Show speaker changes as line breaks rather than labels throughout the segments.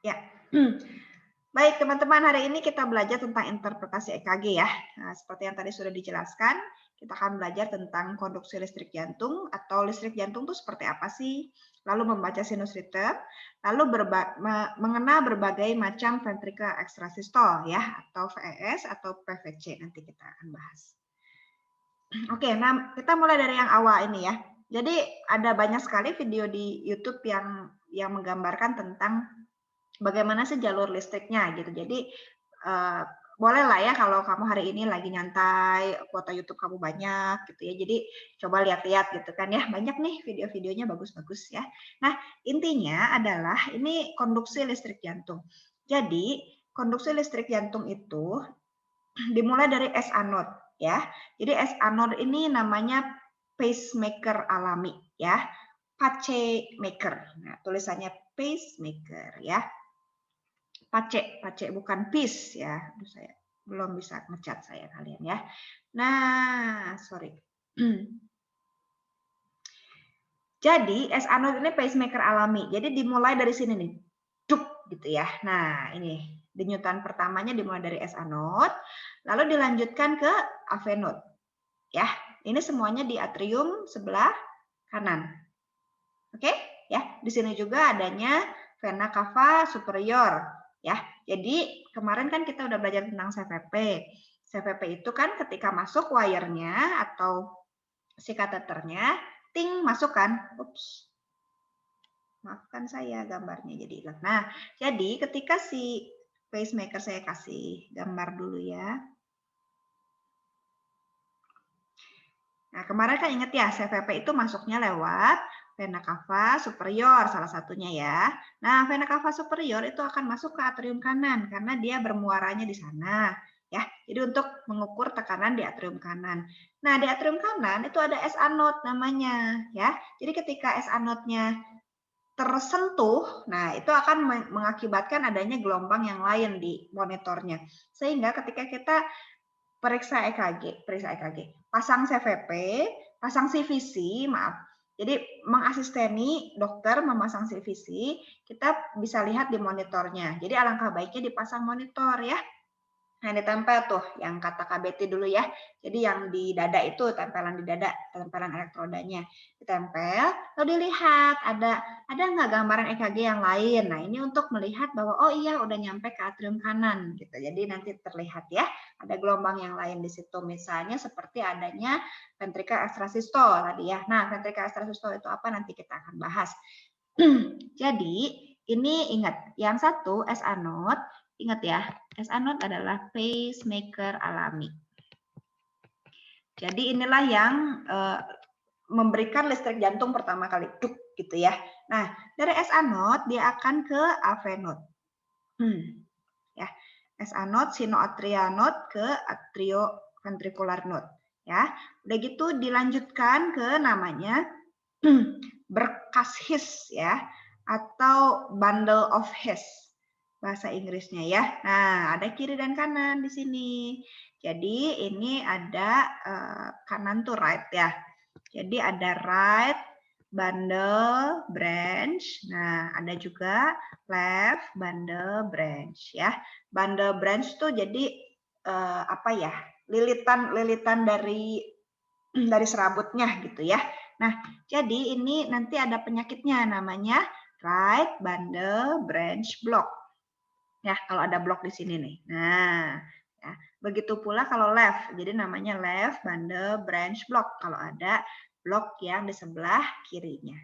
Ya. Baik, teman-teman, hari ini kita belajar tentang interpretasi EKG ya. Nah, seperti yang tadi sudah dijelaskan, kita akan belajar tentang konduksi listrik jantung atau listrik jantung itu seperti apa sih, lalu membaca sinus rhythm, lalu mengenal berbagai macam ventricle extrasystole ya, atau VES atau PVC, nanti kita akan bahas. Oke, nah kita mulai dari yang awal ini ya. Jadi ada banyak sekali video di YouTube yang menggambarkan tentang bagaimana sih jalur listriknya gitu. Jadi boleh lah ya kalau kamu hari ini lagi nyantai, kuota YouTube kamu banyak gitu ya. Jadi coba lihat-lihat gitu kan ya. Banyak nih video-videonya bagus-bagus ya. Nah, intinya adalah ini konduksi listrik jantung. Jadi, konduksi listrik jantung itu dimulai dari S anode ya. Jadi S anode ini namanya pacemaker alami ya. Pacemaker. Nah, tulisannya pacemaker ya. Pace bukan peace ya. Aduh, saya belum bisa ngecat saya kalian ya. Nah, sorry. Jadi S anode ini pacemaker alami. Jadi dimulai dari sini nih. Duk gitu ya. Nah, ini denyutan pertamanya dimulai dari S anode, lalu dilanjutkan ke AV node. Ya, ini semuanya di atrium sebelah kanan. Oke, ya. Di sini juga adanya vena cava superior. Ya, jadi kemarin kan kita udah belajar tentang CVP. CVP itu kan ketika masuk wire-nya atau si kateternya, ting masuk kan. Ups. Maafkan saya gambarnya jadi hilang. Nah, jadi ketika si pacemaker, saya kasih gambar dulu ya. Nah, kemarin kan ingat ya, CVP itu masuknya lewat vena cava superior salah satunya ya. Nah, vena cava superior itu akan masuk ke atrium kanan karena dia bermuaranya di sana ya. Jadi untuk mengukur tekanan di atrium kanan. Nah, di atrium kanan itu ada S anode namanya ya. Jadi ketika S anode-nya tersentuh, nah itu akan mengakibatkan adanya gelombang yang lain di monitornya. Sehingga ketika kita periksa EKG, pasang CVP, pasang CVC, maaf. Jadi mengasisteni dokter memasang CVC, kita bisa lihat di monitornya. Jadi alangkah baiknya dipasang monitor ya. Nah, ditempel tuh yang kata KBT dulu ya. Jadi yang di dada itu, tempelan di dada, tempelan elektrodanya. Ditempel, lalu dilihat ada nggak gambaran EKG yang lain. Nah, ini untuk melihat bahwa oh iya udah nyampe ke atrium kanan gitu. Jadi nanti terlihat ya, ada gelombang yang lain di situ. Misalnya seperti adanya ventricle extrasystole tadi ya. Nah, ventricle extrasystole itu apa nanti kita akan bahas. Jadi, ini ingat, yang satu S anode, ingat ya, S anode adalah pacemaker alami. Jadi inilah yang memberikan listrik jantung pertama kali, duk gitu ya. Nah, dari S anode dia akan ke AV node. Ya, S anode sinoatria node ke atrioventricular node. Ya, udah gitu dilanjutkan ke namanya berkas His ya, atau bundle of His bahasa Inggrisnya ya. Nah, ada kiri dan kanan di sini. Jadi ini ada kanan tuh right ya. Jadi ada right bundle branch. Nah, ada juga left bundle branch ya. Bundle branch tuh jadi apa ya? Lilitan dari serabutnya gitu ya. Nah, jadi ini nanti ada penyakitnya namanya right bundle branch block. Ya, kalau ada blok di sini nih. Nah, ya, begitu pula kalau left. Jadi namanya left bundle branch block kalau ada blok yang di sebelah kirinya.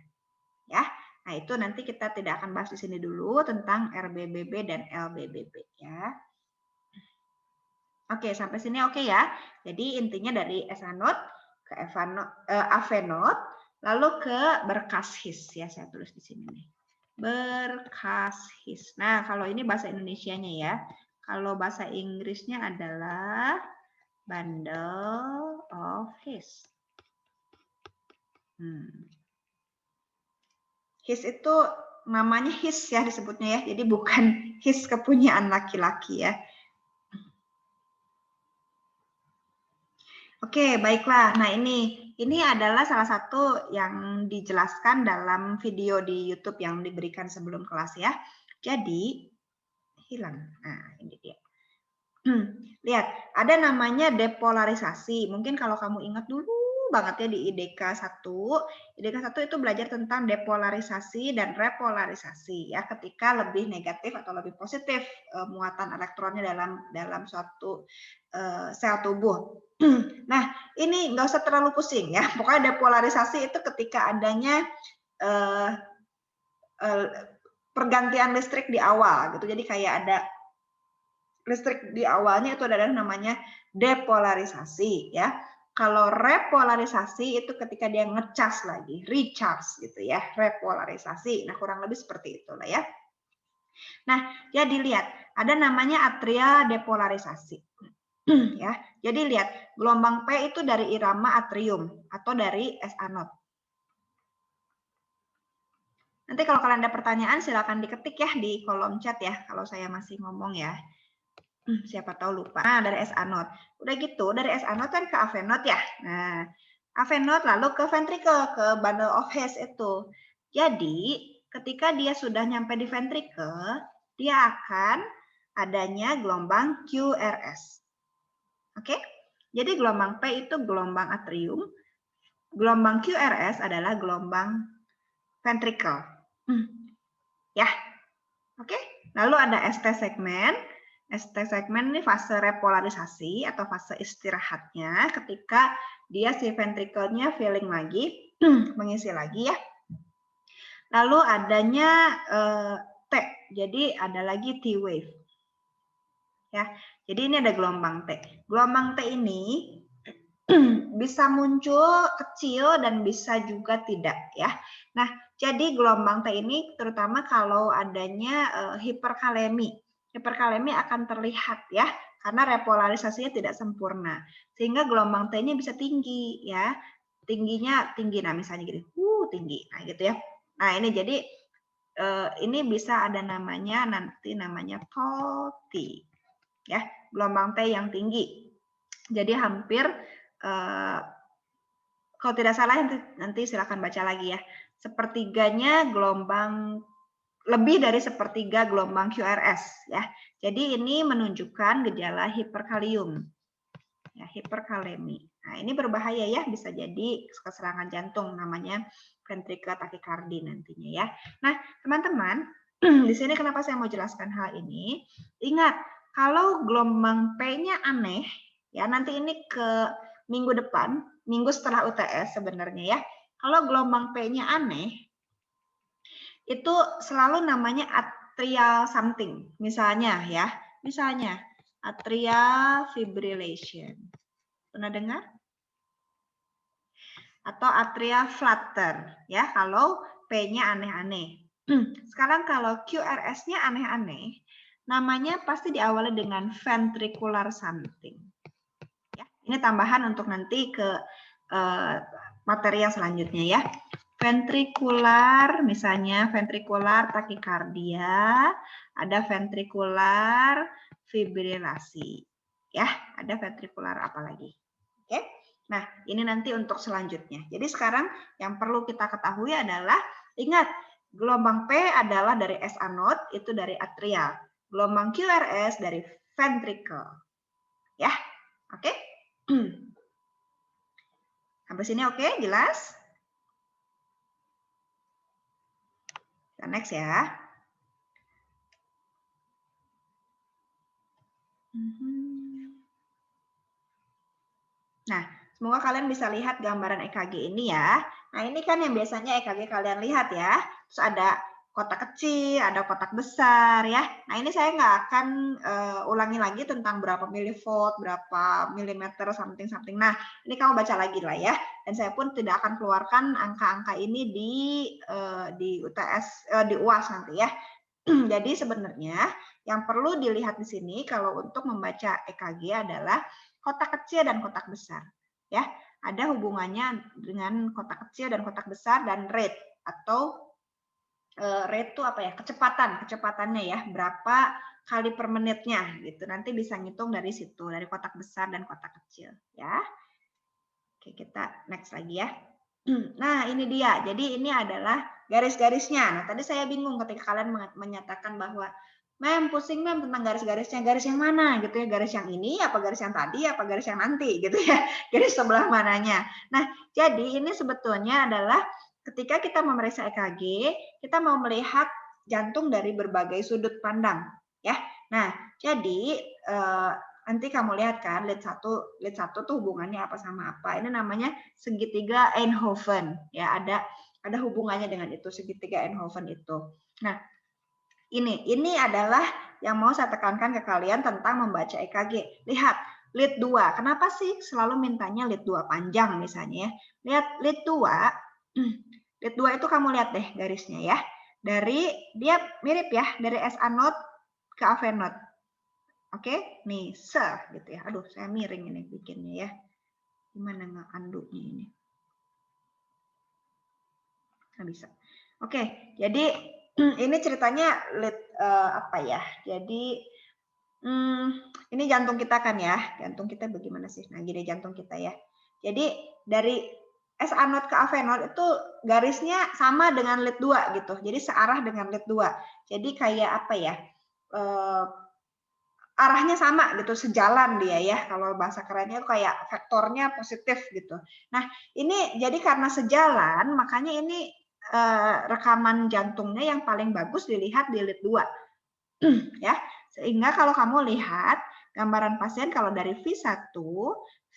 Ya. Nah, itu nanti kita tidak akan bahas di sini dulu tentang RBBB dan LBBB ya. Oke, sampai sini oke ya. Jadi intinya dari S anode ke AV node lalu ke berkas His ya, saya tulis di sini nih. Berkas His. Nah, kalau ini bahasa Indonesianya ya. Kalau bahasa Inggrisnya adalah bundle of His. His itu namanya His ya disebutnya ya. Jadi bukan His kepunyaan laki-laki ya. Oke, baiklah. Nah, ini adalah salah satu yang dijelaskan dalam video di YouTube yang diberikan sebelum kelas ya. Jadi, hilang. Nah, ini dia. Lihat, ada namanya depolarisasi. Mungkin kalau kamu ingat dulu banget ya di IDK 1. IDK 1 itu belajar tentang depolarisasi dan repolarisasi ya, ketika lebih negatif atau lebih positif muatan elektronnya dalam suatu sel tubuh. Nah, ini nggak usah terlalu pusing ya. Pokoknya depolarisasi itu ketika adanya pergantian listrik di awal gitu. Jadi kayak ada listrik di awalnya itu adalah namanya depolarisasi ya. Kalau repolarisasi itu ketika dia ngecas lagi, recharge gitu ya, repolarisasi. Nah, kurang lebih seperti itulah ya. Nah, jadi lihat, ada namanya atria depolarisasi. Ya. Jadi lihat, gelombang P itu dari irama atrium atau dari S anod. Nanti kalau kalian ada pertanyaan silakan diketik ya di kolom chat ya kalau saya masih ngomong ya. Siapa tahu lupa. Nah, dari S anod. Udah gitu, dari S anod kan ke AV node ya. Nah, AV node lalu ke ventricle, ke bundle of His itu. Jadi, ketika dia sudah nyampe di ventricle, dia akan adanya gelombang QRS. Oke? Jadi gelombang P itu gelombang atrium, gelombang QRS adalah gelombang ventricle. Ya. Oke? Lalu ada ST segmen. ST segmen ini fase repolarisasi atau fase istirahatnya ketika dia si ventricle-nya filling lagi, mengisi lagi ya. Lalu adanya T, jadi ada lagi T wave. Ya, jadi ini ada gelombang T. Gelombang T ini bisa muncul kecil dan bisa juga tidak ya. Nah, jadi gelombang T ini terutama kalau adanya hiperkalemi. Hiperkalemi akan terlihat ya, karena repolarisasinya tidak sempurna. Sehingga gelombang T-nya bisa tinggi ya. Tingginya tinggi, nah misalnya gini, tinggi. Nah gitu ya. Nah ini jadi ini bisa ada namanya, nanti namanya tall T. Ya, gelombang T yang tinggi. Jadi hampir, kalau tidak salah nanti silakan baca lagi ya. Sepertiganya gelombang, lebih dari sepertiga gelombang QRS ya. Jadi ini menunjukkan gejala hiperkalium. Ya, hiperkalemi. Nah, ini berbahaya ya, bisa jadi keserangan jantung namanya ventricular tachycardia nantinya ya. Nah, teman-teman, di sini kenapa saya mau jelaskan hal ini? Ingat, kalau gelombang P-nya aneh, ya nanti ini ke minggu depan, minggu setelah UTS sebenarnya ya. Kalau gelombang P-nya aneh, itu selalu namanya atrial something. Misalnya ya, misalnya atrial fibrillation. Pernah dengar? Atau atrial flutter ya, kalau P-nya aneh-aneh. Sekarang kalau QRS-nya aneh-aneh, namanya pasti diawali dengan ventricular something. Ya, ini tambahan untuk nanti ke materi yang selanjutnya ya. Ventricular, misalnya ventricular tachycardia, ada ventricular fibrilasi. Ya, ada ventricular apa lagi? Oke. Nah, ini nanti untuk selanjutnya. Jadi sekarang yang perlu kita ketahui adalah, ingat, gelombang P adalah dari S anod, itu dari atrial. Gelombang QRS dari ventricle. Ya, oke? Sampai sini oke? Jelas? Kita next ya. Nah, semoga kalian bisa lihat gambaran EKG ini ya. Nah, ini kan yang biasanya EKG kalian lihat ya. Terus ada kotak kecil, ada kotak besar ya. Nah, ini saya nggak akan ulangi lagi tentang berapa milivolt, berapa milimeter, something. Nah, ini kamu baca lagi lah ya. Dan saya pun tidak akan keluarkan angka-angka ini di UTS, di UAS nanti ya. Jadi sebenarnya yang perlu dilihat di sini kalau untuk membaca EKG adalah kotak kecil dan kotak besar. Ya, ada hubungannya dengan kotak kecil dan kotak besar dan rate atau rate itu apa ya? Kecepatannya ya, berapa kali per menitnya gitu. Nanti bisa ngitung dari situ, dari kotak besar dan kotak kecil ya. Oke, kita next lagi ya. Nah, ini dia. Jadi ini adalah garis-garisnya. Nah, tadi saya bingung ketika kalian menyatakan bahwa Mem, pusing mem tentang garis-garisnya, garis yang mana gitu ya, garis yang ini, apa garis yang tadi, apa garis yang nanti gitu ya, garis sebelah mananya. Nah, jadi ini sebetulnya adalah ketika kita memeriksa EKG, kita mau melihat jantung dari berbagai sudut pandang, ya. Nah, jadi nanti kamu lihat kan, lead 1 tuh hubungannya apa sama apa. Ini namanya segitiga Eindhoven, ya, ada hubungannya dengan itu, segitiga Eindhoven itu. Nah, ini adalah yang mau saya tekankan ke kalian tentang membaca EKG. Lihat, lead 2. Kenapa sih selalu mintanya lead 2 panjang misalnya ya? Lihat lead 2. Lead 2 itu kamu lihat deh garisnya ya. Dia mirip ya, dari SA note ke AV note. Oke, nih se gitu ya. Aduh, saya miring ini bikinnya ya. Gimana nggak andunya ini? Nggak bisa. Oke, jadi ini ceritanya lead apa ya? Jadi ini jantung kita kan ya. Jantung kita bagaimana sih? Nah, gini jantung kita ya. Jadi dari SA node ke AV node itu garisnya sama dengan lead 2 gitu. Jadi searah dengan lead 2. Jadi kayak apa ya? Arahnya sama gitu, sejalan dia ya. Kalau bahasa kerennya kayak vektornya positif gitu. Nah, ini jadi karena sejalan, makanya ini rekaman jantungnya yang paling bagus dilihat di lead 2. Ya, sehingga kalau kamu lihat gambaran pasien kalau dari V1,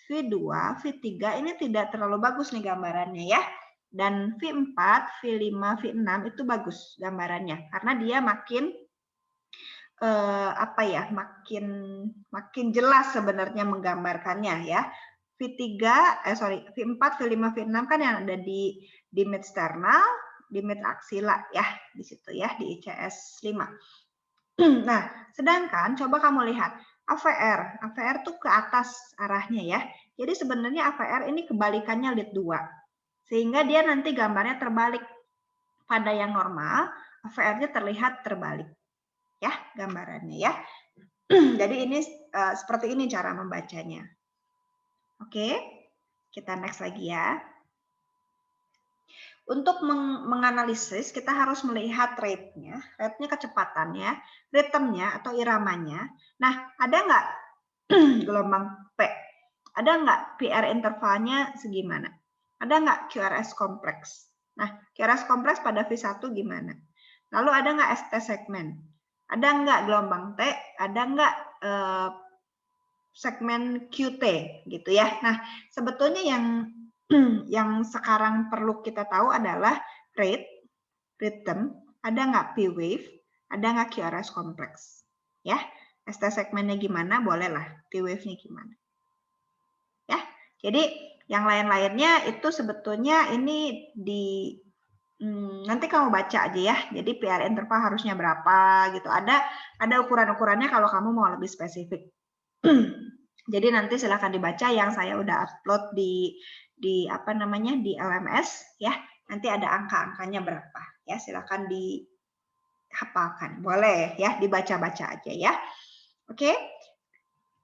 V2, V3 ini tidak terlalu bagus nih gambarannya ya. Dan V4, V5, V6 itu bagus gambarannya karena dia makin apa ya, makin jelas sebenarnya menggambarkannya ya. V3, V4, V5, V6 kan yang ada di mid sternal, di mid aksila ya, di situ ya, di ICS 5. Nah, sedangkan coba kamu lihat AVR. AVR tuh ke atas arahnya ya. Jadi sebenarnya AVR ini kebalikannya lead 2. Sehingga dia nanti gambarnya terbalik. Pada yang normal, AVR-nya terlihat terbalik. Ya, gambarannya ya. Jadi ini seperti ini cara membacanya. Oke, kita next lagi ya. Untuk menganalisis, kita harus melihat rate-nya kecepatannya, ritmenya atau iramanya. Nah, ada nggak gelombang P? Ada nggak PR intervalnya segimana? Ada nggak QRS kompleks? Nah, QRS kompleks pada V1 gimana? Lalu ada nggak ST segmen? Ada nggak gelombang T? Ada nggak segmen QT gitu ya? Nah, sebetulnya yang sekarang perlu kita tahu adalah rate, rhythm, ada nggak P wave, ada nggak QRS kompleks, ya? ST segmennya gimana? Bolehlah. P wave-nya gimana? Ya, jadi yang lain-lainnya itu sebetulnya ini nanti kamu baca aja ya. Jadi PR interval harusnya berapa gitu. Ada ukuran-ukurannya kalau kamu mau lebih spesifik. Jadi nanti silahkan dibaca yang saya udah upload di apa namanya di LMS ya. Nanti ada angka-angkanya berapa ya. Silahkan dihafalkan. Boleh ya dibaca-baca aja ya. Oke.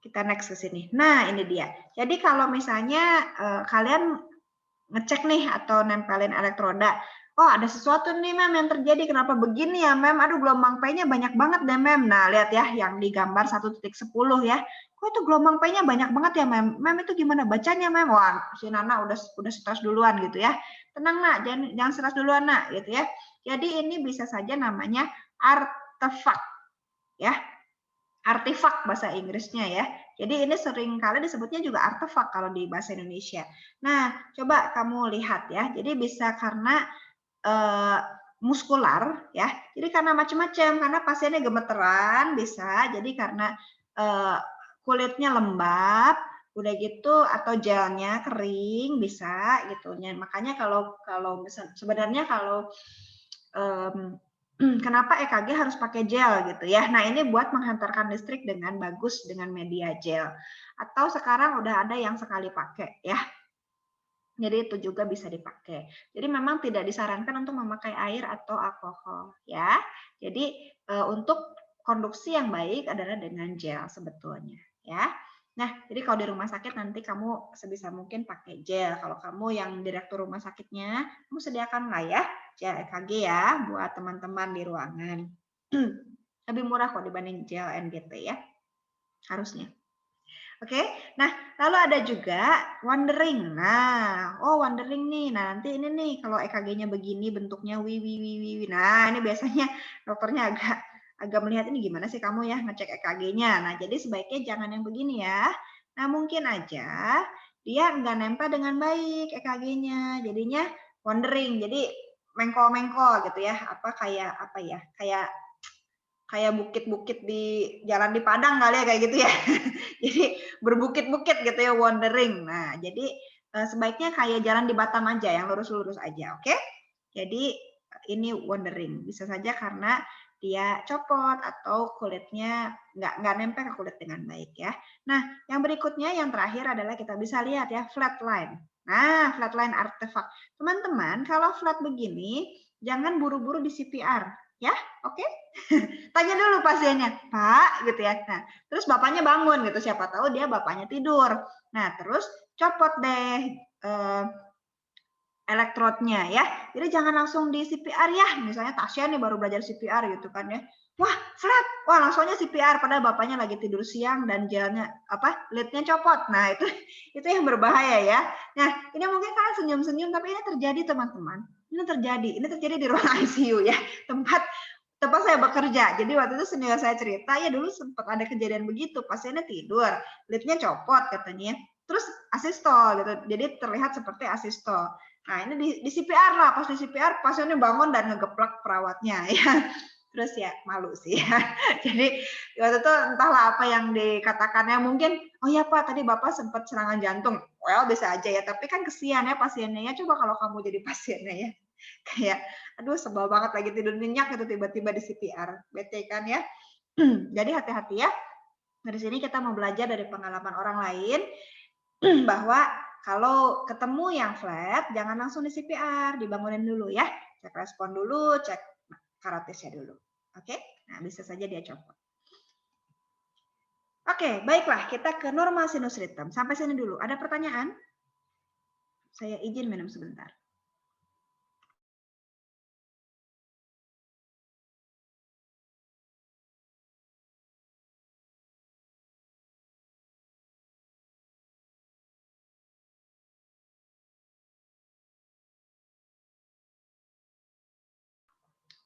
Kita next ke sini. Nah, ini dia. Jadi kalau misalnya kalian ngecek nih atau nempelin elektroda, oh ada sesuatu nih mem yang terjadi, kenapa begini ya mem, aduh gelombang P-nya banyak banget deh mem. Nah lihat ya yang digambar 1.10 ya, kok itu gelombang P-nya banyak banget ya mem, mem itu gimana bacanya mem? Wah si Nana udah stres duluan gitu ya, tenang nak, jangan stres duluan nak gitu ya. Jadi ini bisa saja namanya artefak ya, artefak bahasa Inggrisnya ya. Jadi ini sering kali disebutnya juga artefak kalau di bahasa Indonesia. Nah, coba kamu lihat ya. Jadi bisa karena muskular ya. Jadi karena macam-macam, karena pasiennya gemeteran bisa. Jadi karena kulitnya lembab, udah gitu atau gelnya kering bisa gitu. Makanya kalau sebenarnya kalau kenapa EKG harus pakai gel gitu ya. Nah, ini buat menghantarkan listrik dengan bagus dengan media gel. Atau sekarang udah ada yang sekali pakai ya. Jadi itu juga bisa dipakai. Jadi memang tidak disarankan untuk memakai air atau alkohol ya. Jadi untuk konduksi yang baik adalah dengan gel sebetulnya ya. Nah, jadi kalau di rumah sakit nanti kamu sebisa mungkin pakai gel. Kalau kamu yang direktur rumah sakitnya, kamu sediakanlah ya gel EKG ya buat teman-teman di ruangan. Lebih murah kok dibanding JLNGT ya, harusnya. Oke, nah lalu ada juga wandering. Nah, wandering nih. Nah, nanti ini nih kalau EKG-nya begini bentuknya wi. Nah, ini biasanya dokternya agak melihat ini gimana sih kamu ya ngecek EKG-nya. Nah, jadi sebaiknya jangan yang begini ya. Nah, mungkin aja dia nggak nempel dengan baik EKG-nya. Jadinya wandering. Jadi mengkol-mengkol gitu ya. Kayak bukit-bukit di jalan di Padang kali ya kayak gitu ya. Jadi berbukit-bukit gitu ya, wandering. Nah, jadi sebaiknya kayak jalan di Batam aja, yang lurus-lurus aja, oke? Jadi ini wandering. Bisa saja karena dia copot atau kulitnya nggak nempel ke kulit dengan baik ya. Nah, yang berikutnya, yang terakhir adalah kita bisa lihat ya, flat line. Nah, flat line artefak. Teman-teman, kalau flat begini, jangan buru-buru di CPR. Ya, oke? Tanya dulu pasiennya, Pak, gitu ya. Nah, terus bapaknya bangun gitu, siapa tahu dia bapaknya tidur. Nah, terus copot deh elektrodnya ya. Jadi jangan langsung di CPR ya. Misalnya Tasya nih baru belajar CPR gitu kan ya. Wah, flat. Wah, langsungnya CPR padahal bapaknya lagi tidur siang dan jalannya leadnya copot. Nah, itu yang berbahaya ya. Nah, ini mungkin kalian senyum-senyum tapi ini terjadi teman-teman. Ini terjadi di ruang ICU ya. Tempat saya bekerja. Jadi waktu itu senior saya cerita, ya dulu sempat ada kejadian begitu, pasiennya tidur, leadnya copot katanya. Terus asistol gitu. Jadi terlihat seperti asistol. Nah, ini di CPR lah, pas di CPR pasiennya bangun dan ngegeplak perawatnya ya. Terus ya malu sih ya. Jadi waktu itu entahlah apa yang dikatakannya, mungkin oh ya Pak tadi Bapak sempat serangan jantung. Well bisa aja ya, tapi kan kesian ya pasiennya ya. Coba kalau kamu jadi pasiennya ya. Kayak aduh sebel banget lagi tidur nyenyak gitu tiba-tiba di CPR. Bete kan ya. Jadi hati-hati ya. Dari sini kita mau belajar dari pengalaman orang lain bahwa kalau ketemu yang flat, jangan langsung di CPR, dibangunin dulu ya. Cek respon dulu, cek karotisnya dulu. Oke, nah bisa saja dia copot. Oke, baiklah kita ke normal sinus rhythm. Sampai sini dulu. Ada pertanyaan? Saya izin minum sebentar.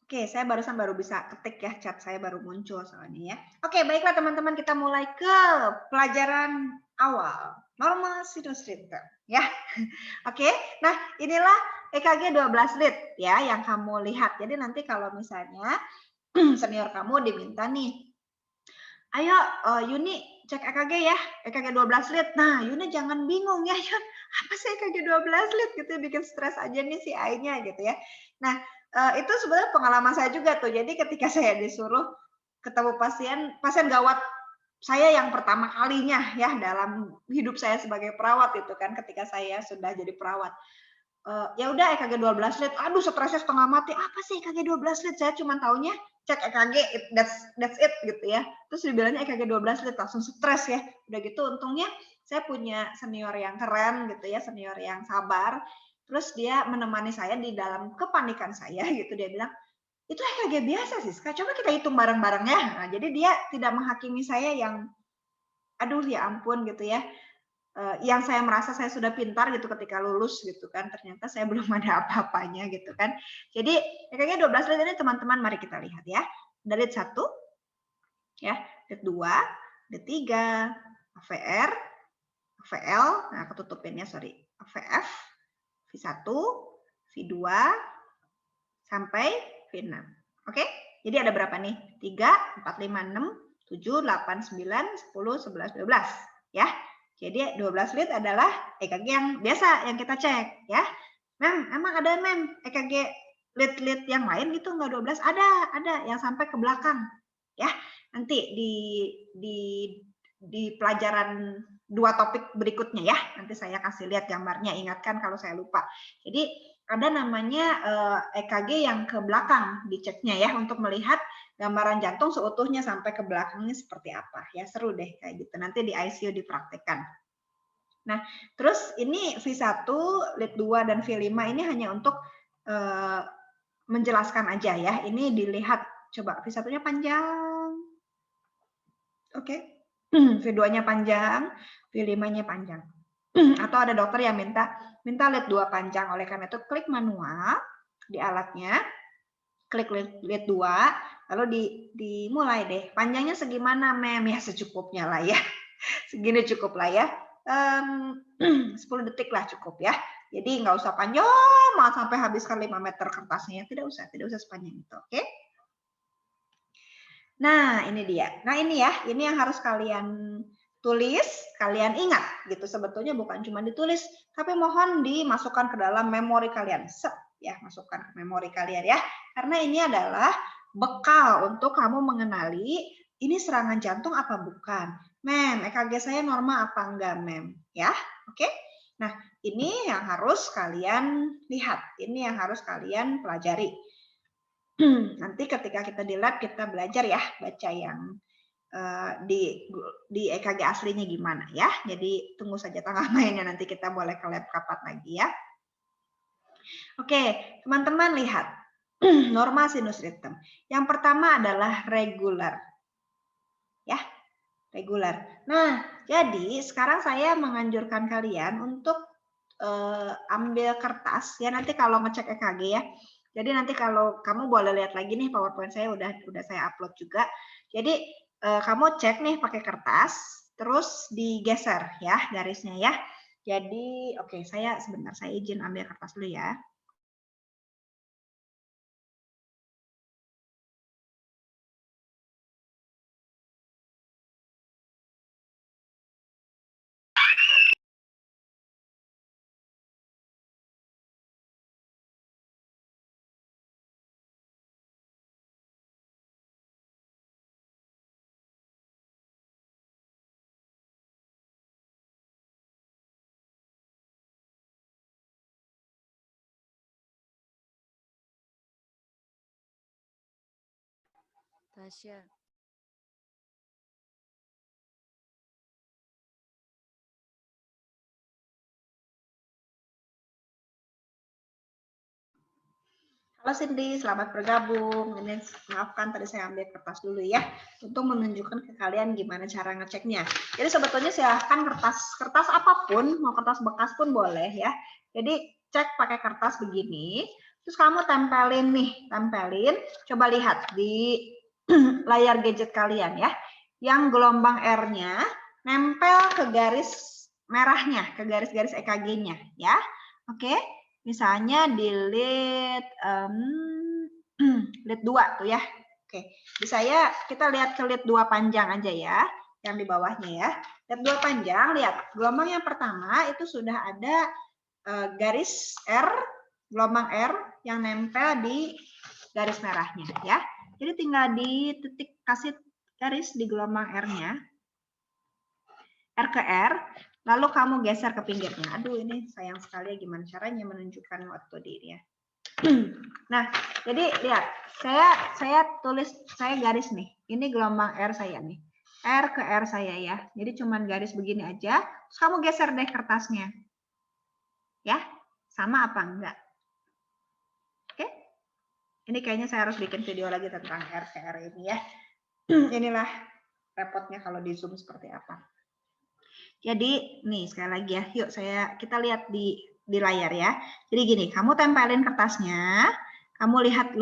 Oke, saya baru bisa ketik ya, chat saya baru muncul soalnya ya. Oke, baiklah teman-teman, kita mulai ke pelajaran awal. Normal sinus rhythm ya. Oke, nah inilah EKG 12 lead ya yang kamu lihat. Jadi nanti kalau misalnya senior kamu diminta nih, ayo Yuni cek EKG ya, EKG 12 lead. Nah, Yuni jangan bingung ya, Yun, apa sih EKG 12 lead gitu, bikin stres aja nih si A-nya gitu ya. Nah, itu sebenarnya pengalaman saya juga tuh. Jadi ketika saya disuruh ketemu pasien gawat saya yang pertama kalinya ya dalam hidup saya sebagai perawat itu kan, ketika saya sudah jadi perawat. Ya udah EKG 12 lead, aduh stresnya setengah mati. Apa sih EKG 12 lead? Saya cuma taunya cek EKG, that's it gitu ya. Terus dibilangnya EKG 12 lead, langsung stres ya. Udah gitu untungnya saya punya senior yang keren gitu ya, senior yang sabar. Terus dia menemani saya di dalam kepanikan saya gitu. Dia bilang, itu EKG biasa sih, coba kita hitung bareng-bareng ya. Nah, jadi dia tidak menghakimi saya yang, aduh ya ampun gitu ya. Yang saya merasa saya sudah pintar gitu ketika lulus gitu kan, ternyata saya belum ada apa-apanya gitu kan. Jadi EKG 12 lead ini teman-teman mari kita lihat ya. Lead 1, ya, lead 2, lead 3, AVR, AVL, nah ketutupinnya sorry, AVF, V1, V2, sampai V6. Oke? Jadi ada berapa nih? 3, 4, 5, 6, 7, 8, 9, 10, 11, 12. Ya. Jadi 12 lead adalah EKG yang biasa yang kita cek. Ya. Mem, emang ada mem EKG lead-lead yang lain gitu nggak 12? Ada yang sampai ke belakang. Ya. Nanti di pelajaran 2 topik berikutnya ya. Nanti saya kasih lihat gambarnya, ingatkan kalau saya lupa. Jadi ada namanya EKG yang ke belakang diceknya ya untuk melihat gambaran jantung seutuhnya sampai ke belakangnya seperti apa ya, seru deh kayak gitu, nanti di ICU dipraktekkan. Nah terus ini V1, lead 2 dan V5 ini hanya untuk menjelaskan aja ya, ini dilihat coba V1-nya panjang Oke. V2-nya panjang, V5-nya panjang. Atau ada dokter yang minta lead 2 panjang. Oleh karena itu klik manual di alatnya, klik lead 2, lalu dimulai deh. Panjangnya segimana, Mem? Ya secukupnya lah ya. Segini cukup lah ya. 10 detik lah cukup ya. Jadi nggak usah panjang banget sampai habiskan 5 meter kertasnya. Tidak usah sepanjang itu. Oke? Nah, ini dia. Nah, ini ya, ini yang harus kalian tulis, kalian ingat gitu. Sebetulnya bukan cuma ditulis, tapi mohon dimasukkan ke dalam memori kalian. Set, ya, masukkan ke memori kalian ya. Karena ini adalah bekal untuk kamu mengenali ini serangan jantung apa bukan. Mem, EKG saya normal apa enggak, Mem? Ya, oke? Nah, ini yang harus kalian lihat. Ini yang harus kalian pelajari. Nanti ketika kita di lab kita belajar ya baca yang di EKG aslinya gimana ya. Jadi tunggu saja tanggal mainnya, nanti kita boleh ke lab kapan lagi ya. Oke, teman-teman lihat normal sinus rhythm. Yang pertama adalah regular. Ya, regular. Nah, jadi sekarang saya menganjurkan kalian untuk ambil kertas ya, nanti kalau ngecek EKG ya. Jadi nanti kalau kamu boleh lihat lagi nih PowerPoint saya udah saya upload juga. Jadi kamu cek nih pakai kertas, terus digeser ya garisnya ya. Jadi oke, saya sebentar, saya izin ambil kertas dulu ya.
Tasya.
Halo Cindy, selamat bergabung. Ini maafkan tadi saya ambil kertas dulu ya untuk menunjukkan ke kalian gimana cara ngeceknya. Jadi sebetulnya silahkan kertas apapun, mau kertas bekas pun boleh ya. Jadi cek pakai kertas begini, terus kamu tempelin nih, coba lihat di layar gadget kalian ya. Yang gelombang R-nya nempel ke garis merahnya, ke garis-garis EKG-nya ya. Oke. Misalnya di lead 2 tuh ya. Oke, bisa ya kita lihat ke lead 2 panjang aja ya, yang di bawahnya ya. Lead 2 panjang, lihat gelombang yang pertama itu sudah ada garis R, gelombang R yang nempel di garis merahnya ya. Jadi tinggal dititik, kasih garis di gelombang R-nya, R ke R, lalu kamu geser ke pinggirnya. Aduh, ini sayang sekali gimana caranya menunjukkan waktu di ini ya. Nah, jadi lihat, saya tulis, saya garis nih. Ini gelombang R saya nih. R ke R saya ya. Jadi cuman garis begini aja. Terus kamu geser deh kertasnya. Ya, sama apa enggak? Oke? Ini kayaknya saya harus bikin video lagi tentang R ke R ini ya. Inilah repotnya kalau di Zoom seperti apa. Jadi nih sekali lagi ya, yuk kita lihat di layar ya. Jadi gini, kamu tempelin kertasnya, kamu lihat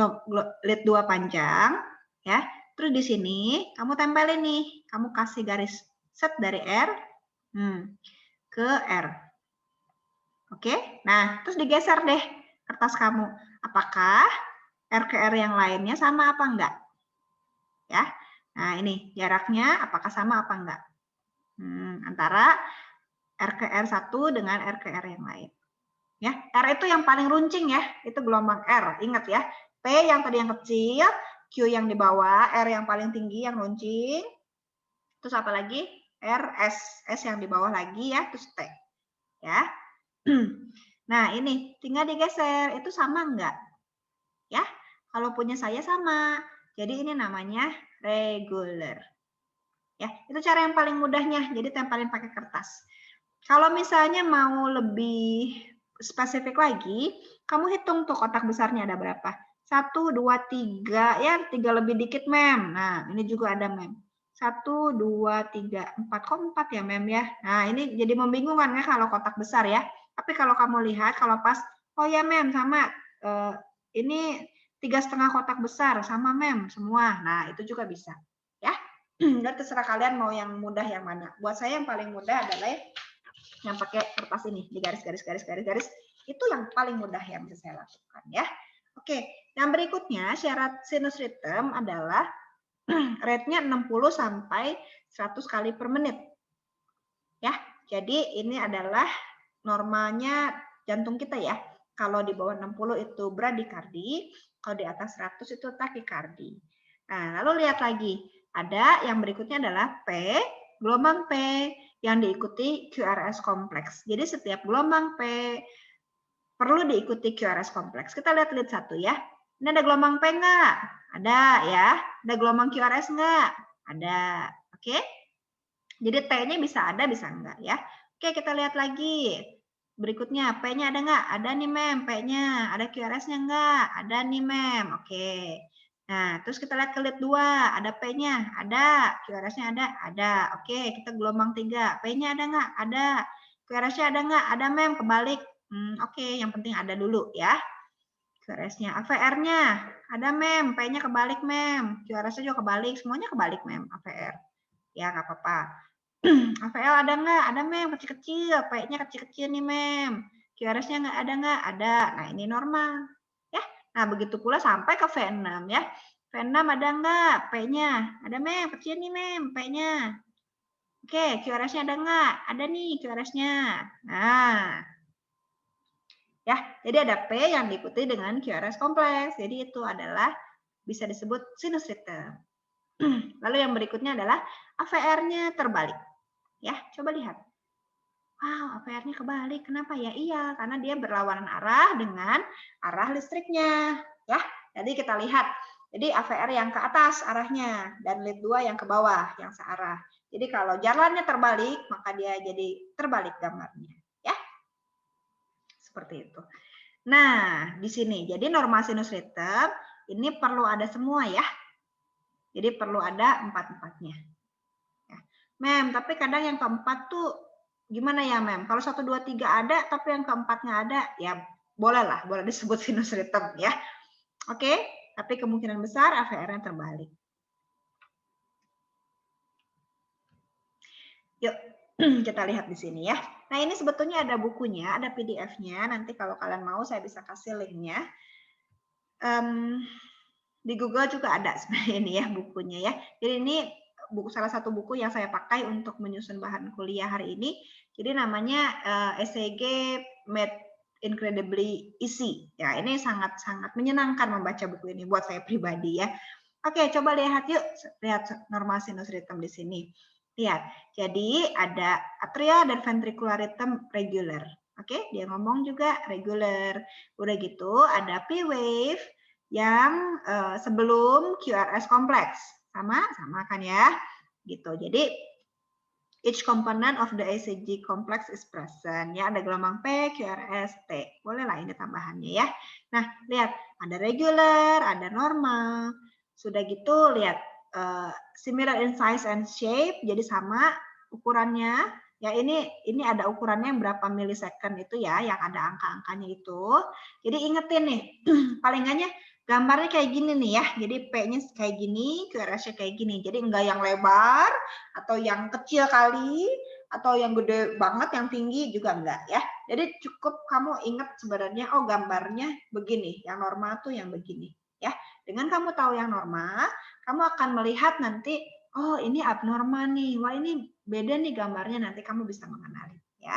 lead 2 panjang ya. Terus di sini kamu tempelin nih, kamu kasih garis set dari R ke R. Oke, nah terus digeser deh kertas kamu. Apakah R ke R yang lainnya sama apa enggak? Ya, nah ini jaraknya apakah sama apa enggak? Antara R ke R1 dengan R ke R yang lain. Ya, R itu yang paling runcing ya, itu gelombang R. Ingat ya, P yang tadi yang kecil, Q yang di bawah, R yang paling tinggi yang runcing. Terus apa lagi? R, S yang di bawah lagi ya, terus T. Ya. Nah, ini tinggal digeser, itu sama enggak? Ya, kalau punya saya sama. Jadi ini namanya regular. Ya, itu cara yang paling mudahnya. Jadi tempelin pakai kertas. Kalau misalnya mau lebih spesifik lagi, kamu hitung tuh kotak besarnya ada berapa. 1, 2, 3, ya 3 lebih dikit, Mem. Nah, ini juga ada, Mem. 1, 2, 3, 4. Kok 4 ya, Mem ya? Nah, ini jadi membingungkan ya kalau kotak besar ya. Tapi kalau kamu lihat, kalau pas, oh ya, Mem, sama. Ini 3,5 kotak besar, sama, Mem, semua. Nah, itu juga bisa. Ya. Dan terserah kalian mau yang mudah yang mana. Buat saya yang paling mudah adalah yang pakai kertas ini, di garis. Itu yang paling mudah yang bisa saya lakukan ya. Oke, yang berikutnya syarat sinus ritem adalah rate-nya 60 sampai 100 kali per menit. Ya, jadi ini adalah normalnya jantung kita ya. Kalau di bawah 60 itu bradikardi, kalau di atas 100 itu takikardi. Nah, lalu lihat lagi. Ada yang berikutnya adalah P, gelombang P yang diikuti QRS kompleks. Jadi setiap gelombang P perlu diikuti QRS kompleks. Kita lihat lead 1 ya. Ini ada gelombang P enggak? Ada ya. Ada gelombang QRS enggak? Ada. Oke. Jadi T-nya bisa ada, bisa enggak ya. Oke, kita lihat lagi. Berikutnya, P-nya ada enggak? Ada nih, Mem, P-nya. Ada QRS-nya enggak? Ada nih, Mem. Oke. Nah, terus kita lihat ke lead 2. Ada P-nya? Ada. QRS-nya ada? Oke, kita gelombang 3. P-nya ada enggak? Ada. QRS-nya ada enggak? Ada, Mem. Kebalik. Oke, yang penting ada dulu ya. QRS-nya. AVR-nya ada, Mem. P-nya kebalik, Mem. QRS-nya juga kebalik. Semuanya kebalik, Mem. AVR. Ya, nggak apa-apa. AVL ada nggak? Ada, Mem. Kecil-kecil. P-nya kecil-kecil nih, Mem. QRS-nya nggak ada nggak? Ada. Nah, ini normal. Ya. Nah, begitu pula sampai ke V6 ya. V6 ada nggak? P-nya. Ada, Mem. Kecil nih, Mem. P-nya. Oke, QRS-nya ada nggak? Ada nih QRS-nya. Nah, ya, jadi ada P yang diikuti dengan QRS kompleks. Jadi itu adalah bisa disebut sinus ritem. Lalu yang berikutnya adalah AVR-nya terbalik. Ya, coba lihat. Wow, AVR-nya kebalik. Kenapa ya? Iya, karena dia berlawanan arah dengan arah listriknya. Ya, jadi kita lihat. Jadi AVR yang ke atas arahnya dan lead 2 yang ke bawah, yang searah. Jadi kalau jalannya terbalik, maka dia jadi terbalik gambarnya. Ya, seperti itu. Nah, di sini. Jadi normal sinus ritem ini perlu ada semua ya. Jadi perlu ada 4-4-nya. Ya. Mem, tapi kadang yang keempat tuh gimana ya, Mem? Kalau 1, 2, 3 ada, tapi yang keempat nggak ada, ya bolehlah, boleh disebut sinus ritem ya. Oke, tapi kemungkinan besar AVR-nya terbalik. Yuk, kita lihat di sini ya. Nah, ini sebetulnya ada bukunya, ada PDF-nya. Nanti kalau kalian mau, saya bisa kasih link-nya. Di Google juga ada sebenarnya ini ya bukunya ya. Jadi ini salah satu buku yang saya pakai untuk menyusun bahan kuliah hari ini. Jadi namanya ECG Made Incredibly Easy. Ya, ini sangat-sangat menyenangkan membaca buku ini buat saya pribadi ya. Oke, coba lihat yuk. Lihat normal sinus ritem di sini. Lihat. Jadi ada atrial dan ventricular rhythm regular. Oke, dia ngomong juga regular. Udah gitu ada P wave yang sebelum QRS kompleks. Sama kan ya. Gitu. Jadi each component of the ECG complex is present. Ya, ada gelombang P, QRS, T. Boleh lah ini tambahannya ya. Nah, lihat. Ada regular, ada normal. Sudah gitu, lihat. Similar in size and shape. Jadi sama ukurannya. Ya, ini ada ukurannya yang berapa milisecond itu ya, yang ada angka-angkanya itu. Jadi ingetin nih, palingannya gambarnya kayak gini nih ya. Jadi P-nya kayak gini, QRS-nya kayak gini. Jadi enggak yang lebar, atau yang kecil kali, atau yang gede banget, yang tinggi juga enggak ya. Jadi cukup kamu ingat sebenarnya, oh gambarnya begini, yang normal tuh yang begini ya. Dengan kamu tahu yang normal, kamu akan melihat nanti, oh ini abnormal nih, wah ini beda nih gambarnya, nanti kamu bisa mengenali ya.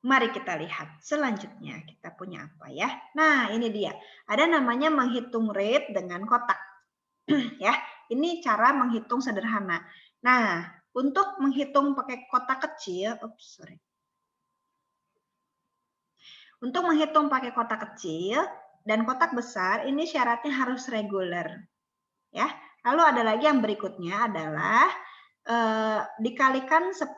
Mari kita lihat selanjutnya kita punya apa ya. Nah ini dia, ada namanya menghitung rate dengan kotak. Ya, ini cara menghitung sederhana. Nah, untuk menghitung pakai kotak kecil, Untuk menghitung pakai kotak kecil dan kotak besar, ini syaratnya harus reguler. Ya, lalu ada lagi yang berikutnya adalah dikalikan 10.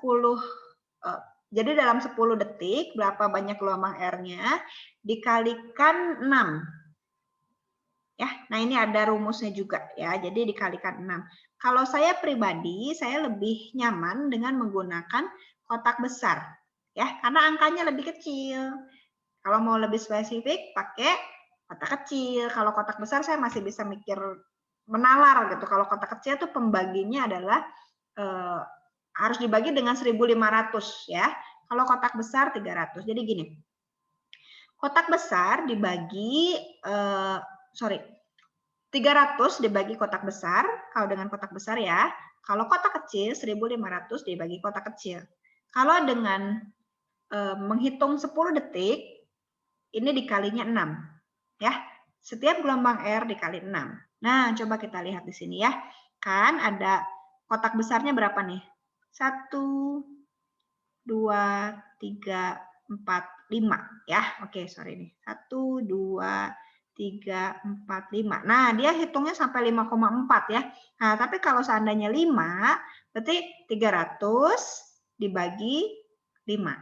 Jadi dalam 10 detik berapa banyak gelombang R-nya dikalikan 6. Ya, nah ini ada rumusnya juga ya. Jadi dikalikan 6. Kalau saya pribadi, saya lebih nyaman dengan menggunakan kotak besar. Ya, karena angkanya lebih kecil. Kalau mau lebih spesifik, pakai kotak kecil. Kalau kotak besar saya masih bisa mikir menalar gitu. Kalau kotak kecil tuh pembaginya adalah harus dibagi dengan 1.500 ya. Kalau kotak besar 300. Jadi gini. Kotak besar dibagi 300 dibagi kotak besar, kalau dengan kotak besar ya. Kalau kotak kecil 1.500 dibagi kotak kecil. Kalau dengan menghitung 10 detik, ini dikalinya 6. Ya, setiap gelombang air dikali 6. Nah, coba kita lihat di sini ya. Kan ada kotak besarnya berapa nih? 1, 2, 3, 4, 5. Ya, oke, sorry nih. 1, 2, 3, 4, 5. Nah, dia hitungnya sampai 5,4 ya. Nah, tapi kalau seandainya 5, berarti 300 dibagi 5.